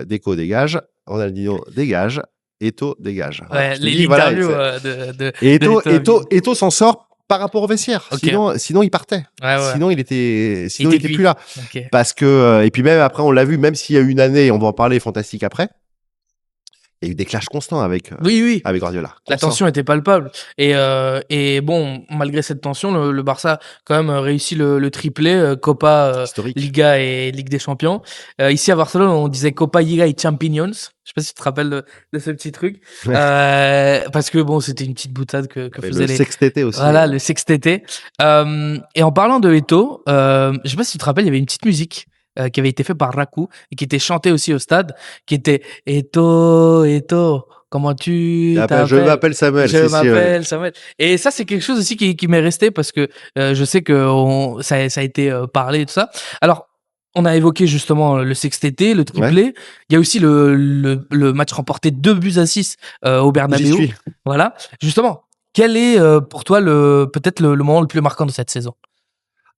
Deco dégage, Ronaldinho dégage, Eto'o dégage. Ouais, l'interview et Eto'o s'en sort par rapport au vestiaire. Okay. Sinon il partait. Ouais. Sinon il était plus là. Okay. Parce que et puis même après on l'a vu, même s'il y a eu une année, on va en parler, fantastique après. Il y a eu des clashs constants avec Guardiola. La tension était palpable. Et bon, malgré cette tension, le Barça quand même réussit le triplé, Copa, Liga et Ligue des Champions. Ici à Barcelone, on disait Copa, Liga et Champions. Je sais pas si tu te rappelles de ce petit truc. Parce que bon, c'était une petite boutade que faisaient le sextété aussi. Voilà, le sextété. Et en parlant de Eto'o, je sais pas si tu te rappelles, il y avait une petite musique qui avait été fait par Raku et qui était chanté aussi au stade, qui était Eto'o, comment tu t'appelles? Je m'appelle Samuel. Je m'appelle Samuel. Et ça, c'est quelque chose aussi qui m'est resté parce que je sais que ça a été parlé et tout ça. Alors, on a évoqué justement le sextété, le triplé. Ouais. Il y a aussi le match remporté 2-6 au Bernabéu. Voilà. Justement, quel est pour toi peut-être le moment le plus marquant de cette saison?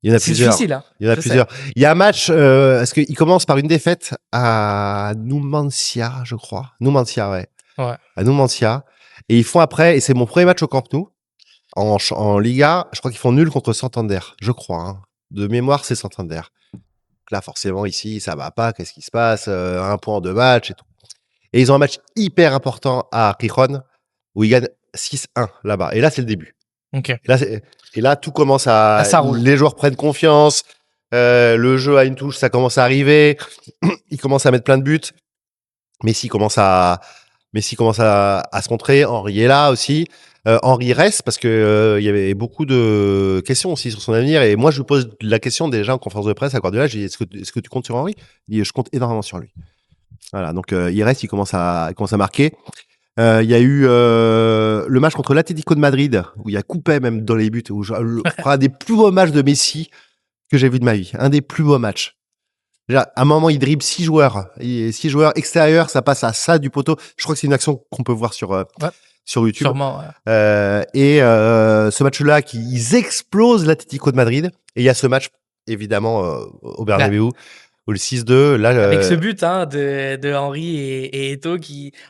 Il y en a plusieurs. C'est difficile, hein. Il y en a plusieurs. Il y a un match, est-ce qu'il commence par une défaite à Numancia, je crois. Numancia, ouais. À Numancia. Et ils font après, et c'est mon premier match au Camp Nou, en Liga, je crois qu'ils font nul contre Santander, je crois. Hein. De mémoire, c'est Santander. Donc là, forcément, ici, ça va pas. Qu'est-ce qui se passe? 1 point en 2 matchs et tout. Et ils ont un match hyper important à Gijón, où ils gagnent 6-1 là-bas. Et là, c'est le début. Okay. Et là, tout commence à... ça roule. Les joueurs prennent confiance. Le jeu à une touche, ça commence à arriver. Ils commencent à mettre plein de buts. Messi commence à se montrer. Henry est là aussi. Henry reste parce que il y avait beaucoup de questions aussi sur son avenir. Et moi, je lui pose la question déjà en conférence de presse à Guardiola. Je dis, est-ce que tu comptes sur Henry? Il dit, je compte énormément sur lui. Voilà. Donc, il reste, il commence à marquer. Il y a eu le match contre l'Atlético de Madrid où il y a coupé même dans les buts, où un des plus beaux matchs de Messi que j'ai vu de ma vie, un des plus beaux matchs. Déjà, à un moment, il dribble 6 joueurs. 6 joueurs extérieurs, ça passe à ça du poteau. Je crois que c'est une action qu'on peut voir sur YouTube. Sûrement, ouais. Ce match-là, ils explosent l'Atlético de Madrid. Et il y a ce match, évidemment, au Bernabéu, où le 6-2. Là, avec ce but de Henry et Eto'o,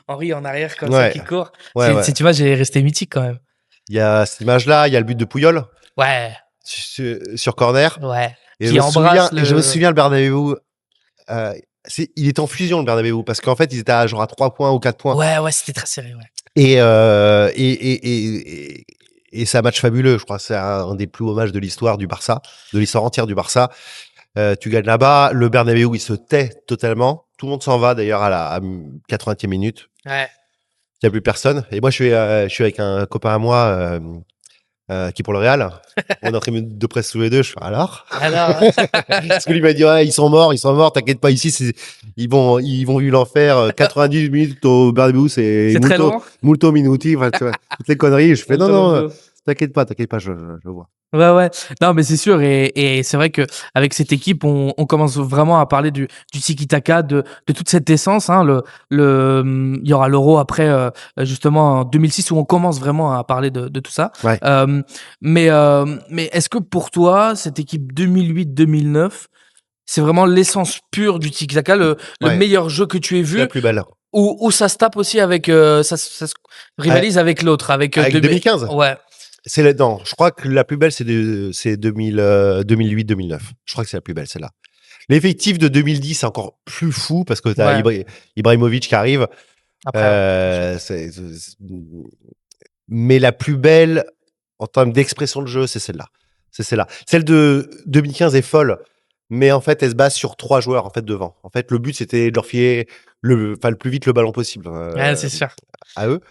Henry en arrière comme ça qui court. Cette image est restée mythique quand même. Il y a cette image-là, il y a le but de Puyol. Ouais. Sur corner. Ouais. Et je me souviens, le Bernabéu, il était en fusion, le Bernabéu, parce qu'en fait, ils étaient à 3 points ou 4 points. Ouais, c'était très serré, ouais. Et c'est un match fabuleux. Je crois que c'est un des plus beaux matchs de l'histoire du Barça, de l'histoire entière du Barça. Tu gagnes là-bas. Le Bernabéu, il se tait totalement. Tout le monde s'en va, d'ailleurs, à 80e minute. Ouais. Il n'y a plus personne. Et moi, je suis avec un copain à moi qui est pour le Real. On est en train de presse tous les deux. Je fais alors parce que lui m'a dit ils sont morts, t'inquiète pas, ici ils vont vivre l'enfer. 90 minutes au Bernabéu, c'est molto minuti, enfin, tu vois, toutes les conneries. Je fais non, t'inquiète pas, je vois. Ouais. Non, mais c'est sûr. Et c'est vrai que avec cette équipe, on commence vraiment à parler du tiki-taka, de toute cette essence. Hein, il y aura l'Euro après, justement, en 2006, où on commence vraiment à parler de tout ça. Ouais. Mais est-ce que pour toi, cette équipe 2008-2009, c'est vraiment l'essence pure du tiki-taka, le meilleur jeu que tu aies vu? C'est la plus belle. Ou ça se tape aussi avec, ça se rivalise avec l'autre, avec 2015. Ouais. Non, je crois que la plus belle, c'est 2008-2009. Je crois que c'est la plus belle, celle-là. L'effectif de 2010, c'est encore plus fou parce que tu as Ibrahimovic qui arrive. Après, mais la plus belle, en termes d'expression de jeu, c'est celle-là. Celle de 2015 est folle, mais en fait, elle se base sur 3 joueurs en fait devant. En fait, le but, c'était de leur filer le plus vite le ballon possible. C'est sûr. À eux.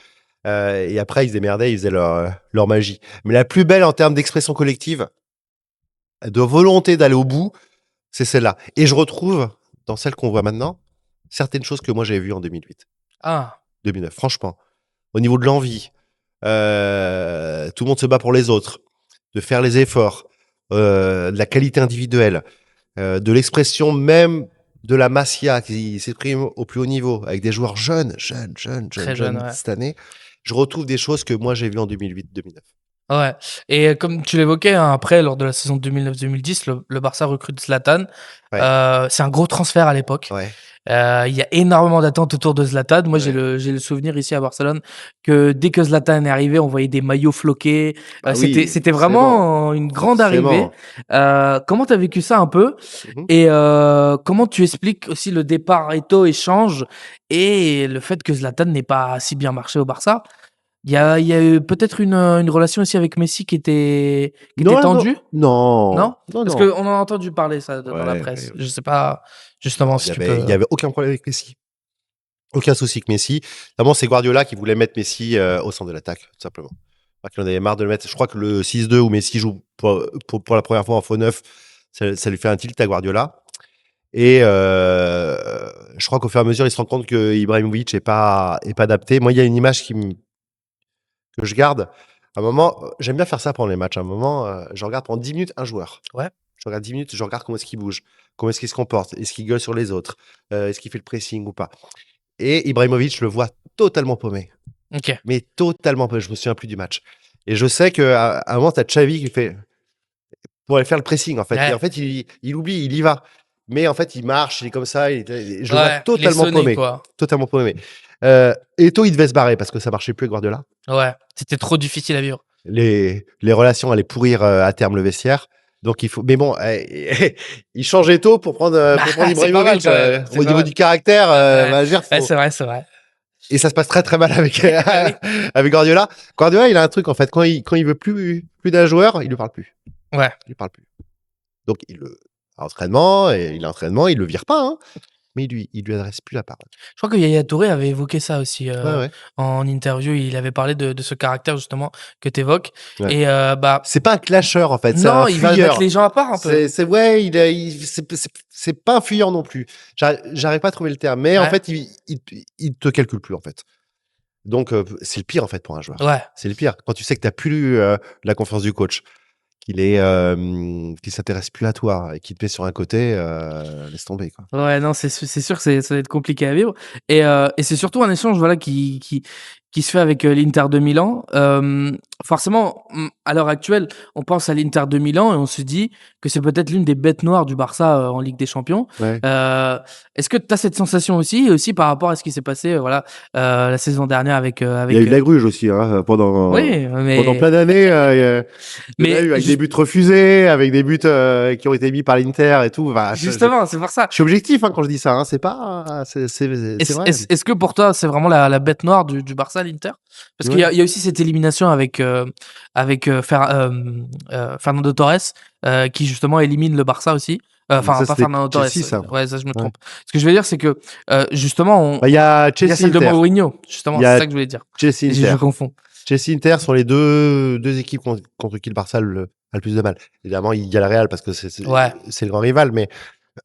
Et après, ils se démerdaient, ils faisaient leur magie. Mais la plus belle en termes d'expression collective, de volonté d'aller au bout, c'est celle-là. Et je retrouve, dans celle qu'on voit maintenant, certaines choses que moi j'avais vues en 2008. 2009, franchement. Au niveau de l'envie, tout le monde se bat pour les autres, de faire les efforts, de la qualité individuelle, de l'expression même de la Masia qui s'exprime au plus haut niveau, avec des joueurs jeunes cette année. Je retrouve des choses que moi j'ai vues en 2008-2009. Ouais, et comme tu l'évoquais, hein, après, lors de la saison 2009-2010, le Barça recrute Zlatan. C'est un gros transfert à l'époque. Il y a énormément d'attentes autour de Zlatan. Moi, j'ai le souvenir ici à Barcelone que dès que Zlatan est arrivé, on voyait des maillots floqués. C'était vraiment une grande arrivée. Comment tu as vécu ça un peu? Et comment tu expliques aussi le départ Eto'o échange et le fait que Zlatan n'ait pas si bien marché au Barça? Il y a eu peut-être une relation aussi avec Messi qui était tendue? Non. Parce qu'on en a entendu parler ça dans la presse. Je sais pas justement si tu peux. Il y avait aucun problème avec Messi. Aucun souci avec Messi. D'abord, c'est Guardiola qui voulait mettre Messi au centre de l'attaque, tout simplement. Il en avait marre de le mettre. Je crois que le 6-2 où Messi joue pour la première fois en faux neuf, ça lui fait un tilt à Guardiola. Et je crois qu'au fur et à mesure, il se rend compte que Ibrahimovic n'est pas adapté. Moi, il y a une image que je garde. À un moment, j'aime bien faire ça pendant les matchs. À un moment, je regarde pendant 10 minutes un joueur. Ouais. Je regarde 10 minutes, je regarde comment est-ce qu'il bouge, comment est-ce qu'il se comporte, est-ce qu'il gueule sur les autres, est-ce qu'il fait le pressing ou pas. Et Ibrahimovic, je le vois totalement paumé. Mais totalement paumé. Je me souviens plus du match. Et je sais qu'à un moment, tu as Xavi qui fait pour aller faire le pressing, en fait. Et en fait, il oublie, il y va. Mais en fait, il marche, il est comme ça. Je le vois totalement paumé. Totalement paumé. Eto'o, il devait se barrer parce que ça marchait plus avec Guardiola. Ouais, c'était trop difficile à vivre. Les relations allaient pourrir à terme le vestiaire. Donc il faut. Mais bon, il change Eto'o pour prendre Ibrahimovic. Au niveau du caractère, c'est vrai. Et ça se passe très très mal avec avec Guardiola. Guardiola, il a un truc en fait. Quand il veut plus d'un joueur, il lui parle plus. Ouais. Il lui parle plus. Donc il le vire pas. Hein. Mais il lui adresse plus la parole. Je crois que Yaya Touré avait évoqué ça aussi en interview. Il avait parlé de ce caractère justement que tu évoques. Et c'est pas un clasheur en fait. Non, il va mettre les gens à part un peu. C'est pas un fuyeur non plus. J'arrive pas à trouver le terme. Mais en fait, il te calcule plus en fait. Donc c'est le pire en fait pour un joueur. Ouais. C'est le pire quand tu sais que t'as plus la confiance du coach, qu'il s'intéresse plus à toi et qu'il te met sur un côté, laisse tomber, quoi. Ouais, non, c'est sûr que ça va être compliqué à vivre et c'est surtout un échange, voilà, qui se fait avec, l'Inter de Milan. Forcément, à l'heure actuelle, on pense à l'Inter de Milan et on se dit que c'est peut-être l'une des bêtes noires du Barça, en Ligue des Champions. Ouais. Est-ce que tu as cette sensation aussi? Et aussi par rapport à ce qui s'est passé, voilà, la saison dernière avec, Il y a eu de la gruge aussi, hein, pendant oui, pendant plein d'années, il y en a mais eu avec des buts refusés, avec des buts, qui ont été mis par l'Inter et tout. Enfin, justement, c'est pour ça. je suis objectif, hein, quand je dis ça, hein, c'est pas, c'est vrai. Est-ce que pour toi, c'est vraiment la bête noire du Barça, l'Inter? Parce qu'il y a aussi cette élimination avec Fernando Torres, qui justement élimine le Barça aussi. Enfin, Ça, pas c'était Fernando Torres. Chelsea, ça. Ouais, ça, je me Ouais. trompe. Ce que je veux dire, c'est que justement, Bah, il y a il y a celle de Chelsea-Inter. Mourinho, justement, Il y c'est a ça que je voulais dire. Je Chelsea-Inter. confonds. Chelsea-Inter sont les deux équipes contre qui le Barça a le plus de mal. Évidemment, il y a le Real parce que c'est le grand rival, mais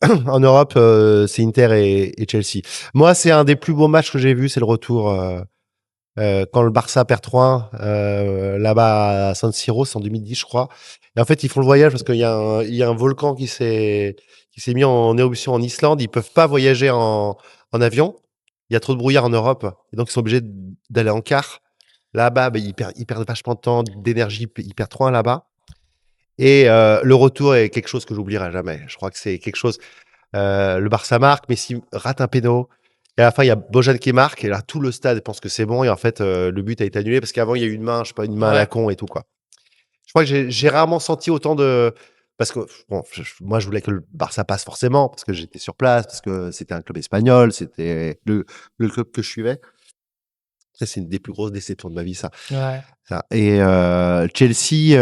en Europe, c'est Inter et Chelsea. Moi, c'est un des plus beaux matchs que j'ai vu, c'est le retour quand le Barça perd 3-1 là-bas à San Siro, c'est en 2010, je crois. Et en fait, ils font le voyage parce qu'il y a un volcan qui s'est mis en éruption en Islande. Ils peuvent pas voyager en avion. Il y a trop de brouillard en Europe, et donc ils sont obligés d'aller en car. Là-bas, ils perdent vachement de temps, d'énergie. Ils perdent 3-1 là-bas. Et le retour est quelque chose que j'oublierai jamais. Je crois que c'est quelque chose. Le Barça marque, Messi rate un péno. Et à la fin, il y a Bojan qui marque. Et là, tout le stade pense que c'est bon. Et en fait, le but a été annulé parce qu'avant, il y a eu une main, je sais pas, une main à la con et tout, quoi. Je crois que j'ai rarement senti autant de. Parce que bon, moi, je voulais que le Barça passe forcément parce que j'étais sur place, parce que c'était un club espagnol, c'était le club que je suivais. Ça, c'est une des plus grosses déceptions de ma vie, ça. Ouais. Et Chelsea,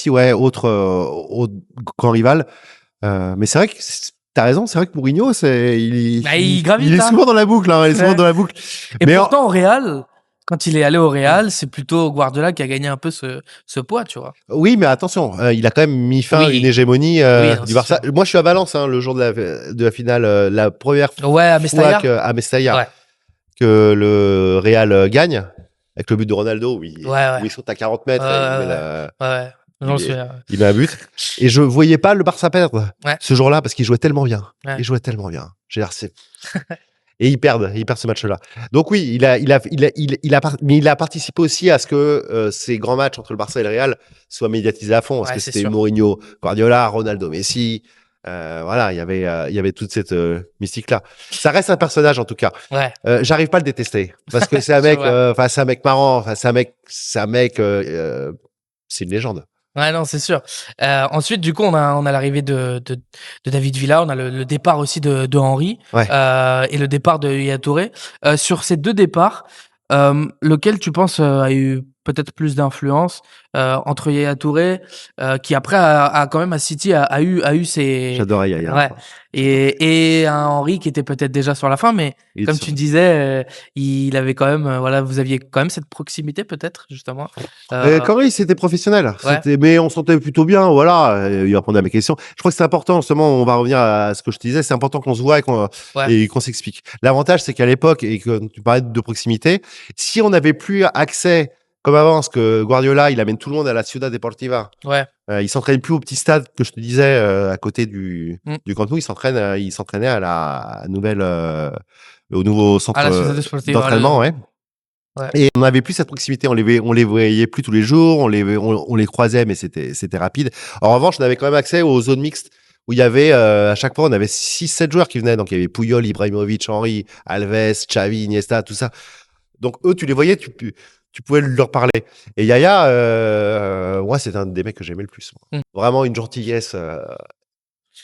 ouais, autre grand rival. Mais c'est vrai que t'as raison, c'est vrai que Mourinho, Il gravite, il est souvent dans la boucle, hein, il est souvent dans la boucle. Et mais pourtant, au Real, quand il est allé au Real, c'est plutôt Guardiola qui a gagné un peu ce poids, tu vois. Oui, mais attention, il a quand même mis fin à une hégémonie du Barça. Moi, je suis à Valence, hein, le jour de la finale, la première à Mestalla. fois à Mestalla, Ouais. que le Real gagne, avec le but de Ronaldo, où il saute à 40 mètres, il met un but. Et je voyais pas le Barça perdre ce jour-là parce qu'il jouait tellement bien. Ouais. Il jouait tellement bien. Et ils perdent ce match-là. Donc oui, il a participé aussi à ce que ces grands matchs entre le Barça et le Real soient médiatisés à fond, parce que c'était Mourinho, Guardiola, Ronaldo, Messi. Voilà, il y avait toute cette mystique-là. Ça reste un personnage en tout cas. Ouais. J'arrive pas à le détester parce que c'est un mec, c'est un mec marrant, c'est un mec, c'est une légende. Ouais, non, c'est sûr. Ensuite, du coup, on a l'arrivée de David Villa, on a le départ aussi de Henry, et le départ de Yaya Touré. Sur ces deux départs, lequel tu penses a eu peut-être plus d'influence entre Yaya Touré, qui après a quand même à City a eu ses. J'adorais Yaya. Ouais. Et un Henry qui était peut-être déjà sur la fin, mais comme tu disais, il avait quand même, voilà, vous aviez quand même cette proximité peut-être justement. Henry, c'était professionnel, mais on sentait plutôt bien. Voilà, il répondait à mes questions. Je crois que c'est important, justement. On va revenir à ce que je te disais. C'est important qu'on se voit et qu'on s'explique. L'avantage, c'est qu'à l'époque, et que tu parlais de proximité, si on n'avait plus accès comme avant, parce que Guardiola, il amène tout le monde à la Ciudad Deportiva. Ouais. Il s'entraîne plus au petit stade que je te disais à côté du Camp Nou. Il s'entraînait à la nouvelle, au nouveau centre d'entraînement, ouais. Et on n'avait plus cette proximité. On les voyait plus tous les jours. On les croisait, mais c'était rapide. En revanche, on avait quand même accès aux zones mixtes où il y avait à chaque fois, on avait 6-7 joueurs qui venaient. Donc il y avait Puyol, Ibrahimovic, Henry, Alves, Xavi, Iniesta, tout ça. Donc eux, tu les voyais, tu pouvais leur parler. Et Yaya, moi, c'est un des mecs que j'aimais le plus. Vraiment une gentillesse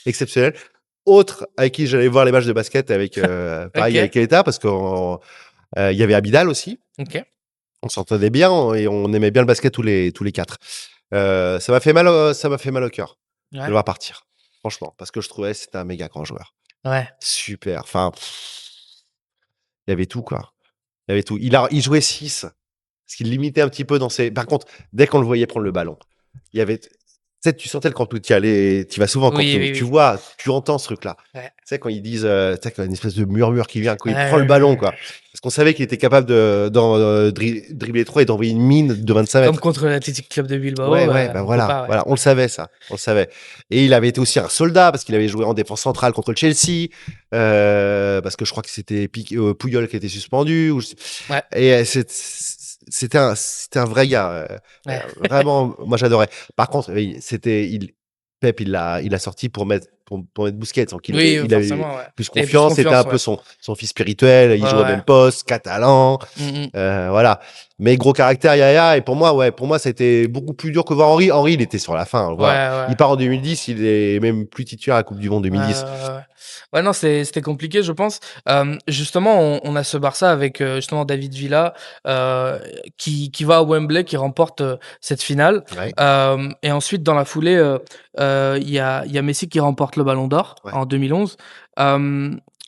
exceptionnelle. Autre avec qui j'allais voir les matchs de basket avec pareil avec Keita, parce qu'il y avait Abidal aussi. On s'entendait bien et on aimait bien le basket tous les quatre. Ça m'a fait mal au cœur de le voir partir, franchement, parce que je trouvais que c'était un méga grand joueur. Ouais. Super. Enfin, il y avait tout, quoi. Il y avait tout. Il jouait 6. Parce qu'il limitait un petit peu dans ses. Par contre, dès qu'on le voyait prendre le ballon, il y avait. Tu sais, tu sentais le Camp Nou, tu vas souvent quand tu vois, tu entends ce truc-là. Ouais. Tu sais, quand ils disent, tu sais, quand une espèce de murmure qui vient, quand il prend le ballon, quoi. Parce qu'on savait qu'il était capable de dribbler 3 et d'envoyer une mine de 25 mètres. Comme contre l'Athletic Club de Bilbao. Ouais, voilà, on le savait ça, on le savait. Et il avait été aussi un soldat parce qu'il avait joué en défense centrale contre le Chelsea, parce que je crois que c'était Puyol qui était suspendu. Et c'était un vrai gars, vraiment. Moi j'adorais. Par contre, Pep il l'a sorti pour mettre Busquets, donc il avait plus confiance, c'était un peu son fils spirituel, il jouait au même poste, catalan, voilà. Mais gros caractère, Yaya, et pour moi, c'était beaucoup plus dur que voir Henry. Henry, il était sur la fin, il part en 2010, il est même plus titulaire à la Coupe du Monde 2010. Ouais, non, c'était compliqué, je pense. Justement, on a ce Barça avec justement David Villa qui va à Wembley, qui remporte cette finale. Et ensuite, dans la foulée, il y a Messi qui remporte le Ballon d'Or en 2011.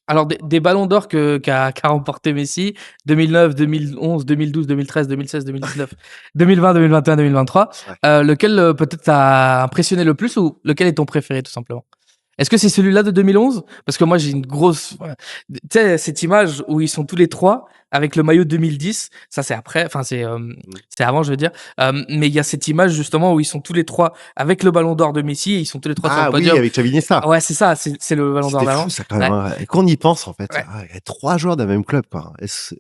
Alors, des ballons d'or qu'a remporté Messi, 2009, 2011, 2012, 2013, 2016, 2019, 2020, 2021, 2023, lequel peut-être t'a impressionné le plus ou lequel est ton préféré, tout simplement? Est-ce que c'est celui-là de 2011? Parce que moi, j'ai une grosse... Tu sais, cette image où ils sont tous les trois avec le maillot 2010, ça c'est après, enfin c'est avant, je veux dire. Mais il y a cette image justement où ils sont tous les trois avec le Ballon d'Or de Messi et ils sont tous les trois sur le podium. Ah oui, avec Xavi Iniesta. Ouais, c'est ça, c'est le Ballon d'Or d'avant. C'était fou ça quand même. Et qu'on y pense en fait, il y a 3 joueurs d'un même club, quoi. Est-ce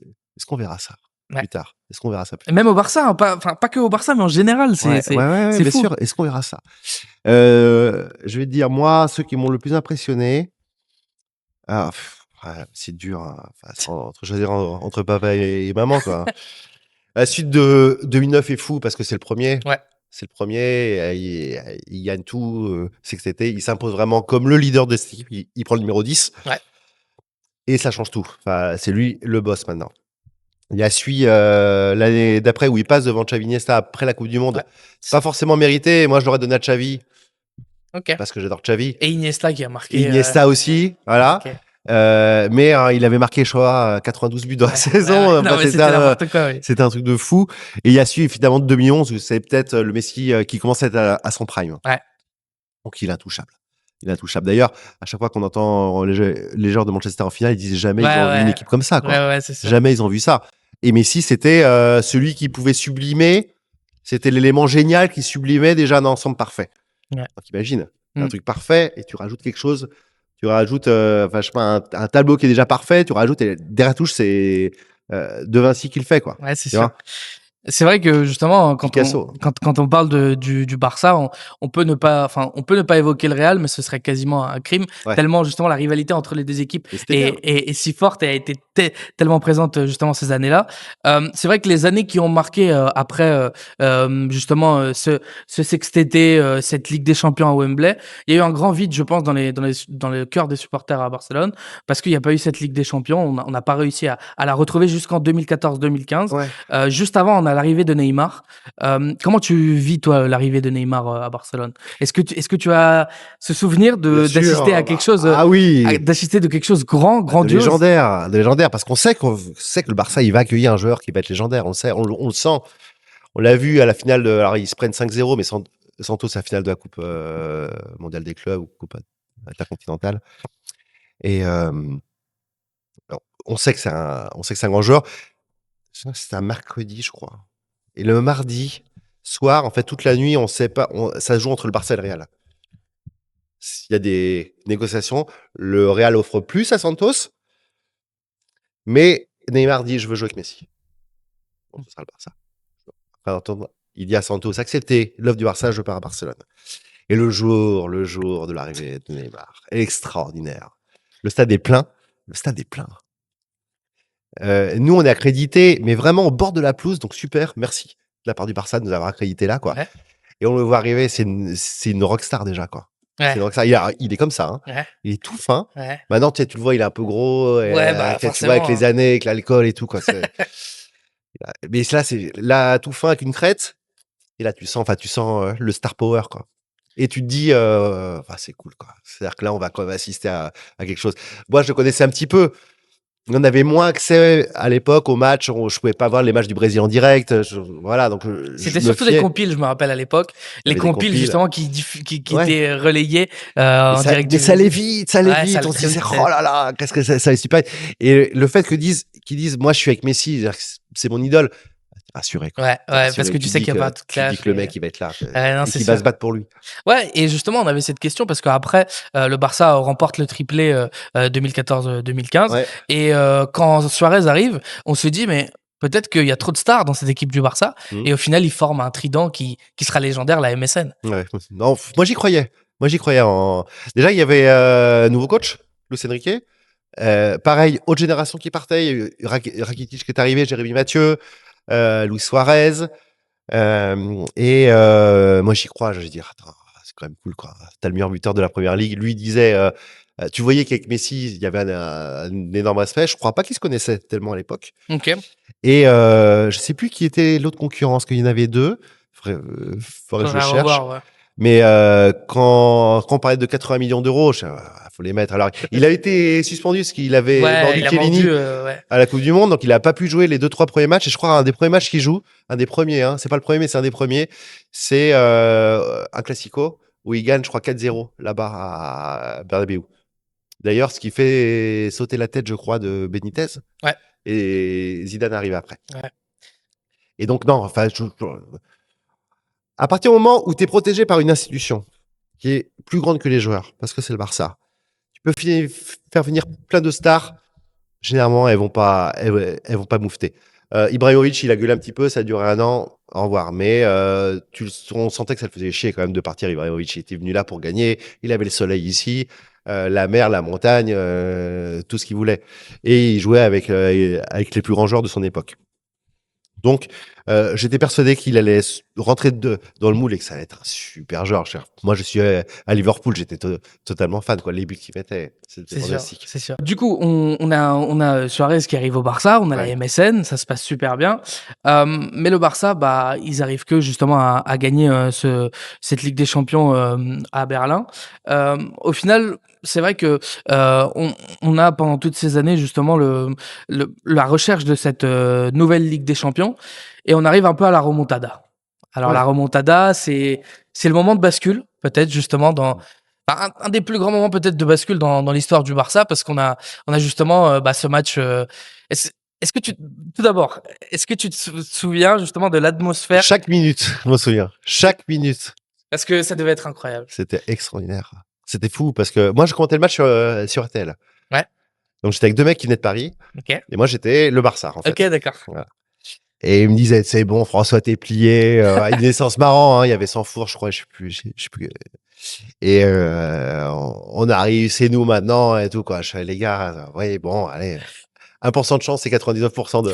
qu'on verra ça plus tard? Est-ce qu'on verra ça plus tard? Même au Barça, hein, pas que au Barça, mais en général, c'est bien fou. sûr. Est-ce qu'on verra ça? Je vais te dire, moi, ceux qui m'ont le plus impressionné, c'est dur, hein. Entre choisir entre papa et maman, quoi. La suite de 2009 est fou parce que c'est le premier. C'est le premier, il gagne tout, c'est que il s'impose vraiment comme le leader de cette équipe, il prend le numéro 10. Et ça change tout. Enfin, c'est lui le boss maintenant. Il y a celui l'année d'après où il passe devant Xavi Iniesta après la Coupe du Monde. C'est pas forcément mérité. Moi, je l'aurais donné à Xavi. Parce que j'adore Xavi. Et Iniesta qui a marqué. Iniesta aussi, voilà. Mais il avait marqué, je crois, 92 buts dans la saison. C'était un truc de fou. Et il y a celui, évidemment, de 2011 où c'est peut-être le Messi qui commence à être à son prime. Donc, il est intouchable. D'ailleurs, à chaque fois qu'on entend les joueurs de Manchester en finale, ils disent jamais ils ont vu une équipe comme ça, quoi. Jamais ils ont vu ça. Et Messi, c'était celui qui pouvait sublimer. C'était l'élément génial qui sublimait déjà un ensemble parfait. Donc imagine, un truc parfait et tu rajoutes quelque chose. Tu rajoutes, je sais pas, un tableau qui est déjà parfait. Tu rajoutes et derrière touche, c'est De Vinci qui le fait, quoi. Ouais, c'est sûr. C'est vrai que justement quand on parle du Barça, on peut ne pas évoquer le Real, mais ce serait quasiment un crime tellement justement la rivalité entre les deux équipes est si forte et a été tellement présente justement ces années-là. C'est vrai que les années qui ont marqué après justement ce sextété, cette Ligue des Champions à Wembley, il y a eu un grand vide, je pense, dans le cœur des supporters à Barcelone parce qu'il n'y a pas eu cette Ligue des Champions. On n'a pas réussi à la retrouver jusqu'en 2014-2015. Juste avant, on a l'arrivée de Neymar. Comment tu vis, toi, l'arrivée de Neymar à Barcelone? Est-ce que tu as ce souvenir d'assister à quelque chose, d'assister de quelque chose grandiose? De légendaire, parce qu'on sait que le Barça, il va accueillir un joueur qui va être légendaire. On le sait, on le sent. On l'a vu à la finale alors ils se prennent 5-0, mais Santos, c'est la finale de la Coupe mondiale des clubs ou Coupe intercontinentale. Et on sait que c'est un grand joueur. C'est un mercredi, je crois. Et le mardi soir, en fait, toute la nuit, on sait pas, ça se joue entre le Barça et le Real. Il y a des négociations. Le Real offre plus à Santos, mais Neymar dit je veux jouer avec Messi. Bon, ce sera le Barça. Enfin, il dit à Santos acceptez l'offre du Barça, je pars à Barcelone. Et le jour de l'arrivée de Neymar, extraordinaire. Le stade est plein. Nous, on est accrédités, mais vraiment au bord de la pelouse, donc super, merci de la part du Barça de nous avoir accrédités là, quoi. Et on le voit arriver, c'est une rockstar déjà, quoi. C'est une rockstar. Il est comme ça, hein. Il est tout fin. Maintenant, tu le vois, il est un peu gros. Tu vois, avec les années, avec l'alcool et tout, quoi. Mais là, c'est là tout fin avec une crête. Et là, tu sens le star power, quoi. Et tu te dis, c'est cool, quoi. C'est-à-dire que là, on va quand même assister à quelque chose. Moi, je le connaissais un petit peu. On avait moins accès à l'époque aux matchs. Je pouvais pas voir les matchs du Brésil en direct. Voilà, donc c'était surtout des compiles, je me rappelle à l'époque. Les compiles justement qui étaient relayés en direct. Mais ça allait vite, On se disait oh là là, qu'est-ce que ça est super. Et le fait qu'ils disent moi je suis avec Messi, c'est mon idole. Assuré, quoi. Ouais, parce que tu sais qu'il n'y a pas tout clash. Tu dis que le mec, il va être là. Et qu'il va se battre pour lui. Ouais, et justement, on avait cette question parce qu'après, le Barça remporte le triplé 2014-2015. Ouais. Et quand Suarez arrive, on se dit, mais peut-être qu'il y a trop de stars dans cette équipe du Barça. Et au final, il forme un trident qui sera légendaire, la MSN. Ouais. Non, moi, j'y croyais. Déjà, il y avait un nouveau coach, Luis Enrique. Pareil, autre génération qui partait. Rakitic qui est arrivé, Jérémy Mathieu. Luis Suarez, moi j'y crois, je vais dire attends, c'est quand même cool quoi. T'as le meilleur buteur de la première ligue. Lui disait, tu voyais qu'avec Messi il y avait un énorme respect. Je crois pas qu'ils se connaissaient tellement à l'époque. Ok. Et je sais plus qui était l'autre concurrence, qu'il y en avait deux. Faudrait que je cherche. Revoir, ouais. Mais quand on parlait de 80 millions d'euros, faut les mettre. Alors, il a été suspendu parce qu'il avait vendu Chiellini à la Coupe du Monde, donc il a pas pu jouer les 2-3 premiers matchs. Et je crois un des premiers matchs qu'il joue, un des premiers, hein, c'est pas le premier, mais c'est un des premiers, c'est un Classico où il gagne, je crois 4-0 là-bas à Bernabéu. D'ailleurs, ce qui fait sauter la tête, je crois, de Benitez. Ouais. Et Zidane arrive après. Ouais. Et donc non, enfin. À partir du moment où tu es protégé par une institution qui est plus grande que les joueurs, parce que c'est le Barça, tu peux faire venir plein de stars. Généralement, elles vont pas moufter. Ibrahimovic, il a gueulé un petit peu, ça a duré 1 an, au revoir. Mais on sentait que ça le faisait chier quand même de partir. Ibrahimovic, il était venu là pour gagner. Il avait le soleil ici, la mer, la montagne, tout ce qu'il voulait. Et il jouait avec les plus grands joueurs de son époque. Donc, j'étais persuadé qu'il allait rentrer dans le moule et que ça allait être un super joueur. Moi, je suis à Liverpool, j'étais totalement fan, quoi. Les buts qu'il mettait, c'était fantastique. C'est sûr. Du coup, on a Suarez qui arrive au Barça, on a la MSN, ça se passe super bien. Mais le Barça, ils arrivent que justement à gagner cette Ligue des Champions à Berlin. Au final, c'est vrai que on a pendant toutes ces années justement la recherche de cette nouvelle Ligue des Champions et on arrive un peu à la remontada. Alors la remontada, c'est le moment de bascule peut-être justement dans un des plus grands moments peut-être de bascule dans l'histoire du Barça parce qu'on a justement ce match. Est-ce que tout d'abord, est-ce que tu te souviens justement de l'atmosphère? Chaque minute, je m'en souviens. Chaque minute. Parce que ça devait être incroyable. C'était extraordinaire. C'était fou parce que moi, je commentais le match sur RTL. Ouais. Donc, j'étais avec 2 mecs qui venaient de Paris. Okay. Et moi, j'étais le Barça, en fait. Ok, d'accord. Voilà. Et il me disait, c'est bon, François, t'es plié. Il est sens marrant, hein, il y avait Sanfour, je crois, je sais plus. Et on arrive, c'est nous maintenant et tout, quoi. Je fais, les gars, oui, bon, allez. 1% de chance, c'est 99%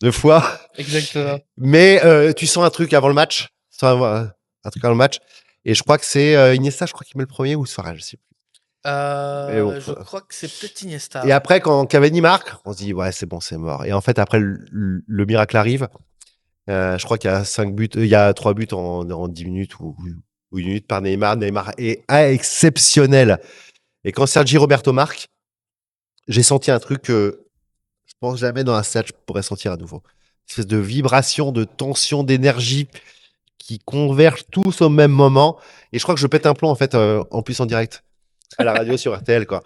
de fois. Exactement. Mais tu sens un truc avant le match. Un truc avant le match. Et je crois que c'est Iniesta, je crois qu'il met le premier ou Suarez, je sais plus. Je crois que c'est peut-être Iniesta. Et après, quand Cavani marque, on se dit, ouais, c'est bon, c'est mort. Et en fait, après, le miracle arrive. Je crois qu'il y a 5 buts, il y a 3 buts en 10 minutes ou 1 minute par Neymar. Neymar est exceptionnel. Et quand Sergi Roberto marque, j'ai senti un truc que je pense jamais dans un stade je pourrais sentir à nouveau. Une espèce de vibration, de tension, d'énergie qui convergent tous au même moment. Et je crois que je pète un plomb, en fait, en plus en direct. À la radio sur RTL, quoi.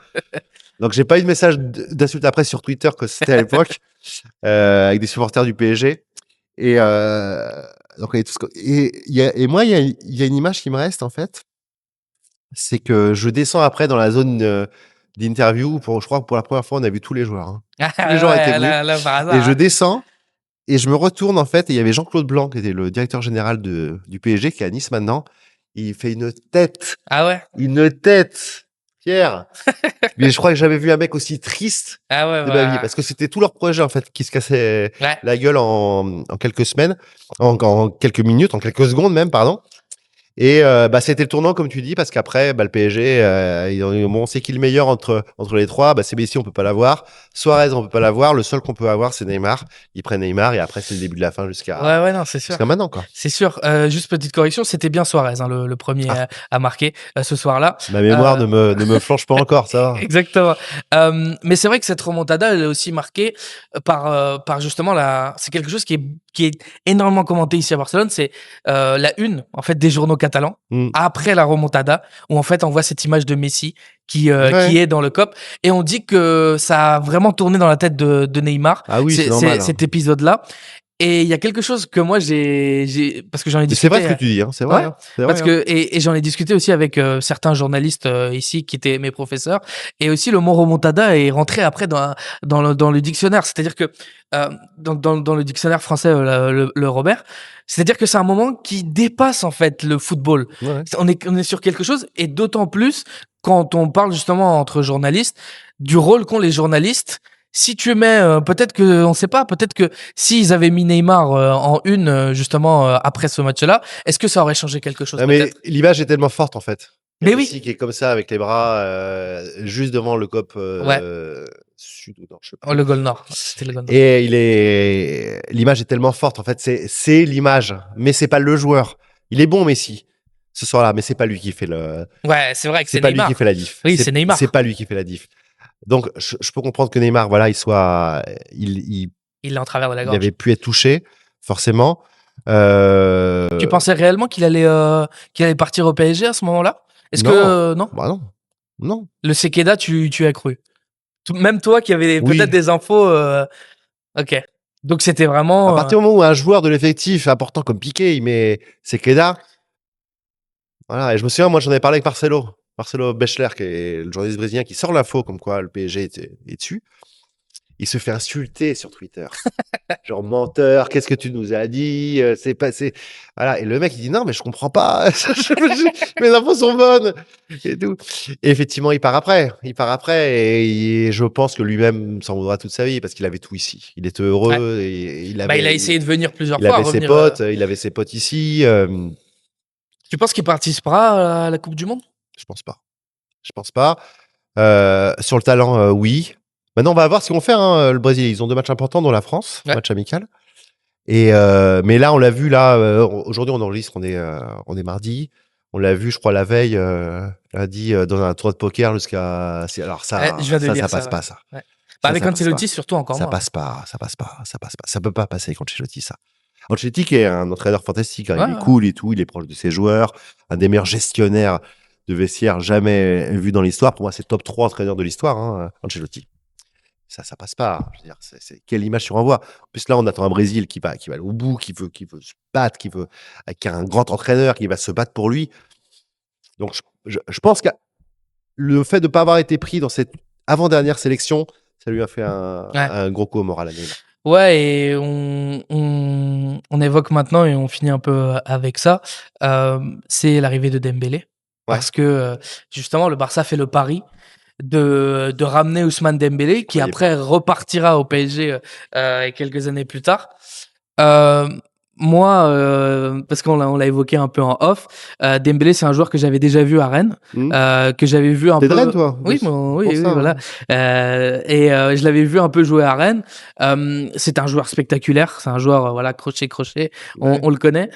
Donc, j'ai pas eu de message d'insulte après sur Twitter que c'était à l'époque, avec des supporters du PSG. Et donc, et moi, il y a une image qui me reste, en fait. C'est que je descends après dans la zone d'interview. Je crois que pour la première fois, on a vu tous les joueurs. Hein. Tous les joueurs étaient venus. Par hasard, et je descends et je me retourne, en fait. Et il y avait Jean-Claude Blanc, qui était le directeur général du PSG, qui est à Nice maintenant. Il fait une tête. Ah ouais? Une tête. Pierre. Mais je crois que j'avais vu un mec aussi triste de ma vie, parce que c'était tout leur projet, en fait, qui se cassait la gueule en quelques semaines, en quelques minutes, en quelques secondes même, pardon. Et c'était le tournant, comme tu dis, parce qu'après, le PSG, on sait qui est le meilleur entre les trois. C'est Messi, on peut pas l'avoir. Suarez, on peut pas l'avoir. Le seul qu'on peut avoir, c'est Neymar. Ils prennent Neymar et après, c'est le début de la fin Ouais, non, c'est sûr. Jusqu'à maintenant, quoi. C'est sûr. Juste petite correction, c'était bien Suarez, hein, le premier à marquer ce soir-là. Ma mémoire ne me flanche pas encore, ça va. Exactement. Mais c'est vrai que cette remontada, elle est aussi marquée par justement c'est quelque chose qui est énormément commenté ici à Barcelone, c'est la une en fait des journaux catalans après la remontada, où en fait on voit cette image de Messi qui est dans le COP, et on dit que ça a vraiment tourné dans la tête de Neymar. Ah oui, c'est normal, cet épisode-là. Et il y a quelque chose que moi parce que j'en ai discuté. C'est vrai ce que tu dis, hein, c'est vrai. Ouais, parce que et j'en ai discuté aussi avec certains journalistes ici qui étaient mes professeurs, et aussi le mot remontada est rentré après dans le dictionnaire, c'est-à-dire que dans le dictionnaire français le Robert, c'est-à-dire que c'est un moment qui dépasse en fait le football. Ouais. On est sur quelque chose, et d'autant plus quand on parle justement entre journalistes du rôle qu'ont les journalistes. Si tu mets, peut-être que, on sait pas, peut-être que s'ils avaient mis Neymar en une, justement, après ce match-là, est-ce que ça aurait changé quelque chose? Mais l'image est tellement forte, en fait. Mais Messi qui est comme ça, avec les bras juste devant le COP sud ou nord, je sais pas. Le goal nord. C'était le goal nord. Et l'image est tellement forte, en fait. C'est l'image, mais c'est pas le joueur. Il est bon, Messi, ce soir-là, mais c'est pas lui qui fait le. Ouais, c'est vrai que c'est pas Neymar. lui qui fait la diff. Oui, c'est Neymar. C'est pas lui qui fait la diff. Donc, je peux comprendre que Neymar, voilà, il est en travers de la gorge. Il avait pu être touché, forcément. Tu pensais réellement qu'il allait partir au PSG à ce moment-là? Est-ce que non? Bah non. Le Sekeda, tu as cru? Même toi qui avais peut-être des infos. Ok. Donc c'était vraiment. À partir du moment où un joueur de l'effectif important comme Piqué, il met Sekeda. Voilà. Et je me souviens, moi, j'en ai parlé avec Marcelo Bechler, qui est le journaliste brésilien, qui sort l'info comme quoi le PSG est dessus. Il se fait insulter sur Twitter. Genre, menteur, qu'est-ce que tu nous as dit? C'est passé. Voilà. Et le mec, il dit non, mais je comprends pas. Mes infos sont bonnes. Et tout. Et effectivement, il part après. Et je pense que lui-même s'en voudra toute sa vie parce qu'il avait tout ici. Il était heureux. Ouais. Et il a essayé de venir plusieurs fois. Il avait ses potes ici. Tu penses qu'il participera à la Coupe du Monde? Je pense pas. Sur le talent, oui. Maintenant, on va voir ce qu'ils vont faire, hein, le Brésil. Ils ont 2 matchs importants, dont la France, match amical. Et mais là, on l'a vu, aujourd'hui, on enregistre, on est mardi. On l'a vu, je crois, la veille, lundi, dans un tournoi de poker jusqu'à. Alors ça passe pas, ça. Ouais. Avec Ancelotti, surtout encore. Ça passe pas. Ça peut pas passer avec Ancelotti, ça. Ancelotti, qui est un entraîneur fantastique, hein, il est cool et tout, il est proche de ses joueurs, un des meilleurs gestionnaires de vestiaire jamais vu dans l'histoire. Pour moi, c'est top 3 entraîneur de l'histoire, hein, Ancelotti. Ça passe pas. Je veux dire, c'est quelle image tu renvoies? En plus, là, on attend un Brésil qui va aller au bout, qui veut se battre, qui a un grand entraîneur qui va se battre pour lui. Donc, je pense que le fait de ne pas avoir été pris dans cette avant-dernière sélection, ça lui a fait un gros coup au moral à Neymar. Ouais, et on évoque maintenant, et on finit un peu avec ça, c'est l'arrivée de Dembélé. Parce que, justement, le Barça fait le pari de ramener Ousmane Dembélé, qui après repartira au PSG quelques années plus tard. Moi, parce qu'on l'a évoqué un peu en off, Dembélé, c'est un joueur que j'avais déjà vu à Rennes, que j'avais vu un peu. T'es de Rennes, toi? Oui, voilà. Et je l'avais vu un peu jouer à Rennes. C'est un joueur spectaculaire, c'est un joueur crochet, on le connaît.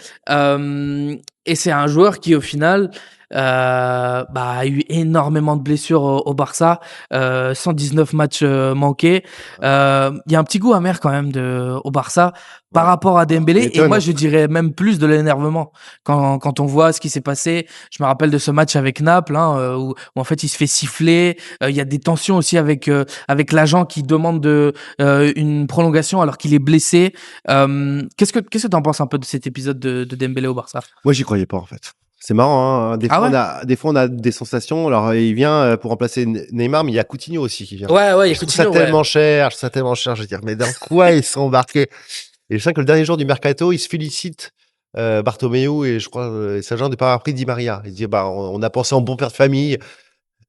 Et c'est un joueur qui au final a eu énormément de blessures au Barça, 119 matchs manqués. Il y a un petit goût amer quand même au Barça par rapport à Dembélé, et moi je dirais même plus de l'énervement quand on voit ce qui s'est passé. Je me rappelle de ce match avec Naples, hein, où en fait il se fait siffler. Il y a des tensions aussi avec l'agent qui demande une prolongation alors qu'il est blessé. Qu'est-ce que t'en penses un peu de cet épisode de Dembélé au Barça? Moi, j'y croyais pas, en fait. C'est marrant, hein. Des fois, on a des sensations. Alors, il vient pour remplacer Neymar, mais il y a Coutinho aussi qui vient. Ouais, il y a Coutinho. Coutinho. Je trouve ça tellement cher. Je veux dire, mais dans quoi ils sont embarqués? Et je sais que le dernier jour du mercato, il se félicite, Bartomeu, et je crois, Saint-Jean, de pas avoir pris Di Maria. Il dit, on a pensé en bon père de famille,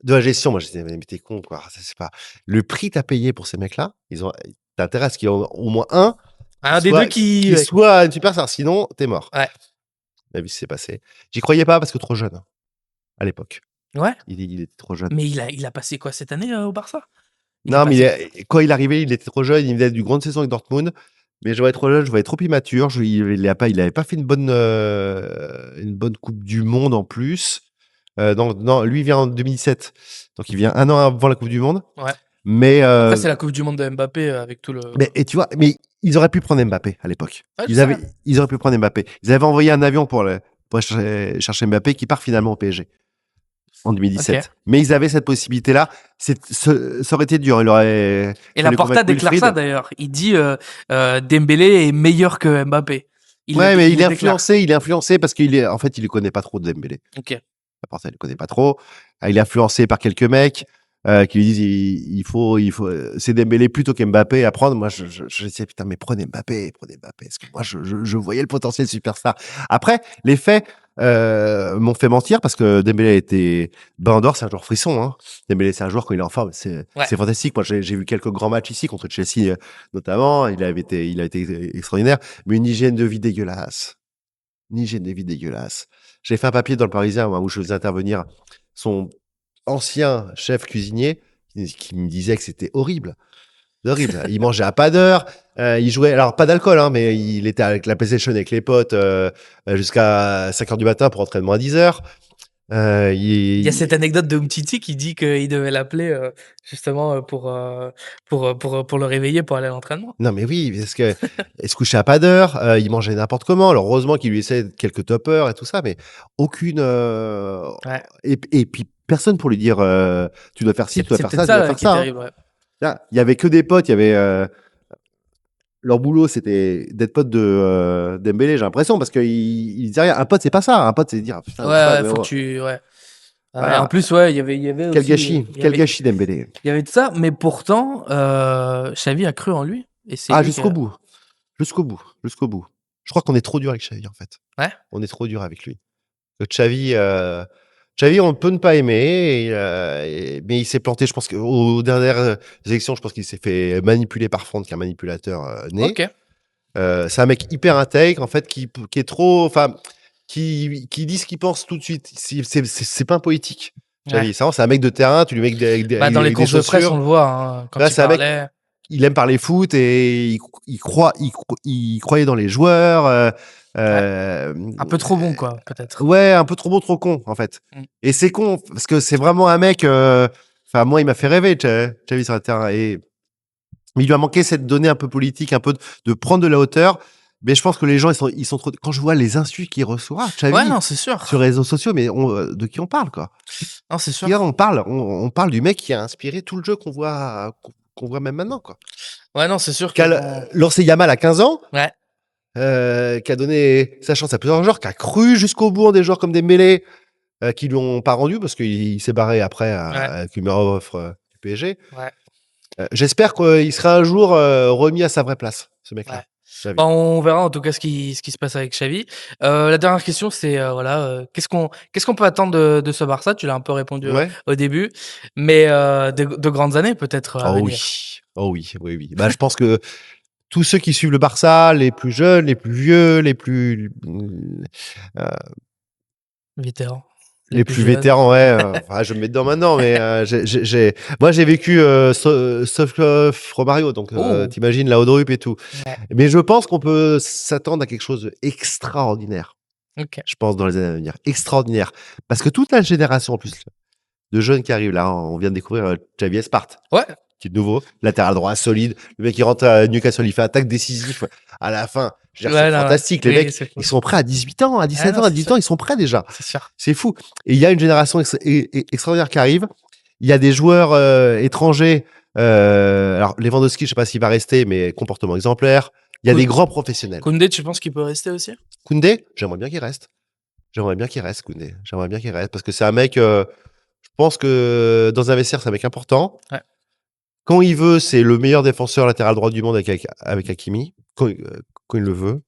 de la gestion. Moi, je disais, mais t'es con, quoi. Ça, c'est pas. Le prix que t'as payé pour ces mecs-là, t'as intérêt à ce qu'il y ait au moins un des deux qui soit une superstar. Sinon, t'es mort. Ouais. On a vu ce qui s'est passé. J'y croyais pas parce que trop jeune, à l'époque. Ouais. Il était trop jeune. Mais il a passé quoi cette année au Barça? Non, mais quand il arrivait, il était trop jeune. Il venait d'une grande saison avec Dortmund. Mais je voyais trop jeune, je voyais trop immature. Il avait pas fait une bonne Coupe du Monde en plus. Non, lui il vient en 2017. Donc il vient un an avant la Coupe du Monde. Ouais. Mais après, c'est la Coupe du Monde de Mbappé avec tout le. et tu vois, mais ils auraient pu prendre Mbappé à l'époque. Ouais, Ils auraient pu prendre Mbappé. Ils avaient envoyé un avion pour chercher Mbappé qui part finalement au PSG en 2017. Ok. Mais ils avaient cette possibilité-là. Ça aurait été dur. Et Laporta déclare ça d'ailleurs. Il dit Dembélé est meilleur que Mbappé. Mais il est influencé parce en fait, il ne connaît pas trop de Dembélé. Ok. Laporta, il ne connaît pas trop. Il est influencé par quelques mecs qui lui disent il faut c'est Dembélé plutôt qu'Mbappé à prendre. Moi, je disais putain, mais prenez Mbappé. Parce que moi, je voyais le potentiel superstar. Après, les faits m'ont fait mentir parce que Dembélé a été Ballon d'Or, c'est un joueur frisson. Hein. Dembélé, c'est un joueur quand il est en forme, c'est fantastique. Moi, j'ai vu quelques grands matchs ici contre Chelsea notamment. Il a été extraordinaire, mais une hygiène de vie dégueulasse. J'ai fait un papier dans le Parisien où je faisais intervenir son ancien chef cuisinier qui me disait que c'était horrible. Il mangeait à pas d'heure, il jouait, alors pas d'alcool, hein, mais il était avec la PlayStation avec les potes jusqu'à 5h du matin pour entraînement à 10h. Il y a cette anecdote de Umtiti qui dit qu'il devait l'appeler justement pour le réveiller pour aller à l'entraînement. Non, mais oui, parce que il se couchait à pas d'heure, il mangeait n'importe comment. Alors, heureusement qu'il lui laissait quelques toppers et tout ça, mais aucune. Et puis, personne pour lui dire tu dois faire ci, tu dois faire ça, tu dois faire ça. Terrible, Là, il y avait que des potes, il y avait. Leur boulot, c'était d'être pote de Dembélé, j'ai l'impression, parce qu'il disait rien. Un pote, c'est pas ça. Un pote, c'est dire. Putain, faut que tu. Voilà. En plus, il y avait aussi. Quel gâchis Dembélé. Il y avait tout ça, mais pourtant, Xavi a cru en lui. Et jusqu'au bout. Jusqu'au bout. Je crois qu'on est trop dur avec Xavi, en fait. Ouais. On est trop dur avec lui. Xavi, on peut ne pas aimer, mais il s'est planté. Je pense qu'aux dernières élections, je pense qu'il s'est fait manipuler par Font, qui est un manipulateur né. Ok. C'est un mec hyper intègre, en fait, qui est trop, enfin, qui dit ce qu'il pense tout de suite. C'est pas un politique. Xavi, c'est un mec de terrain. Tu lui mets avec des dans les conférences de presse, on le voit. Hein, quand il parlait. Il aime parler foot et il croyait dans les joueurs. Un peu trop bon, quoi, peut-être. Ouais, un peu trop bon, trop con, en fait. Et c'est con, parce que c'est vraiment un mec... Enfin, moi, il m'a fait rêver, Xavi, sur le terrain. Mais il lui a manqué cette donnée un peu politique, un peu de prendre de la hauteur. Mais je pense que les gens, ils sont trop... Quand je vois les insultes qu'il reçoit, Xavi, c'est sûr. sur les réseaux sociaux, mais de qui on parle, quoi? Non, c'est sûr. On parle du mec qui a inspiré tout le jeu qu'on voit même maintenant, quoi. Ouais, non, c'est sûr. Qui a lancé Yamal à 15 ans. Ouais. Qui a donné sa chance à plusieurs joueurs, qui a cru jusqu'au bout en des joueurs comme Dembélé, qui lui ont pas rendu parce qu'il s'est barré après avec une meilleure offre du PSG. Ouais. J'espère qu'il sera un jour remis à sa vraie place, ce mec-là. Ouais. On verra en tout cas ce qui se passe avec Xavi. La dernière question, c'est qu'est-ce qu'on peut attendre de ce Barça? Tu l'as un peu répondu au début, mais de grandes années peut-être à venir. Oui. Bah, je pense que tous ceux qui suivent le Barça, les plus jeunes, les plus vieux, les plus vétérans. Les plus vétérans, ouais. Je me mets dedans maintenant, mais moi j'ai vécu sauf Romario, donc t'imagines la Haute-Rupe et tout. Ouais. Mais je pense qu'on peut s'attendre à quelque chose d'extraordinaire. Okay. Je pense dans les années à venir, extraordinaire, parce que toute la génération en plus de jeunes qui arrivent là, on vient de découvrir Xavi Espart. Ouais. Qui est de nouveau, latéral droit solide, le mec qui rentre à Newcastle, il fait attaque décisif à la fin. C'est fantastique. Les mecs, ils sont prêts à 18 ans, à 17 ans, à 18 ans, ils sont prêts déjà. C'est sûr. C'est fou. Et il y a une génération extraordinaire qui arrive. Il y a des joueurs étrangers. Alors, Lewandowski, je ne sais pas s'il va rester, mais comportement exemplaire. Il y a des grands professionnels. Koundé, tu penses qu'il peut rester aussi? Koundé, j'aimerais bien qu'il reste. Koundé. J'aimerais bien qu'il reste parce que c'est un mec, je pense que dans un vestiaire, c'est un mec important. Ouais. Quand il veut, c'est le meilleur défenseur latéral droit du monde avec Hakimi, quand il le veut.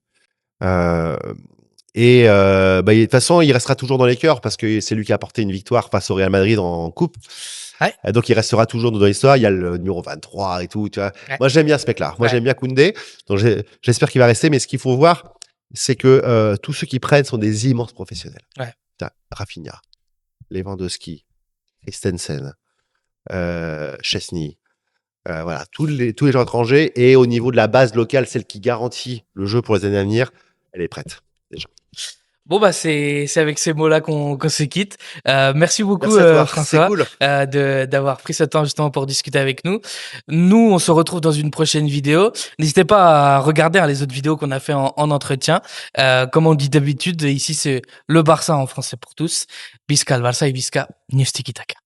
De toute façon, il restera toujours dans les cœurs parce que c'est lui qui a apporté une victoire face au Real Madrid en coupe. Ouais. Donc, il restera toujours dans l'histoire. Il y a le numéro 23 et tout. Tu vois. Ouais. Moi, j'aime bien ce mec-là. Moi, j'aime bien Koundé. Donc, j'espère qu'il va rester. Mais ce qu'il faut voir, c'est que tous ceux qui prennent sont des immenses professionnels. Ouais. Rafinha, Lewandowski, Christensen, Chesney, voilà, tous les gens étrangers. Et au niveau de la base locale, celle qui garantit le jeu pour les années à venir, elle est prête déjà. Bon, bah, c'est avec ces mots-là qu'on se quitte. Merci beaucoup, Merci à toi. François, C'est cool. d'avoir pris ce temps justement pour discuter avec nous. Nous, on se retrouve dans une prochaine vidéo. N'hésitez pas à regarder les autres vidéos qu'on a fait en entretien. Comme on dit d'habitude, ici, c'est le Barça en français pour tous. Visca le Barça et Visca News Tiki Taka.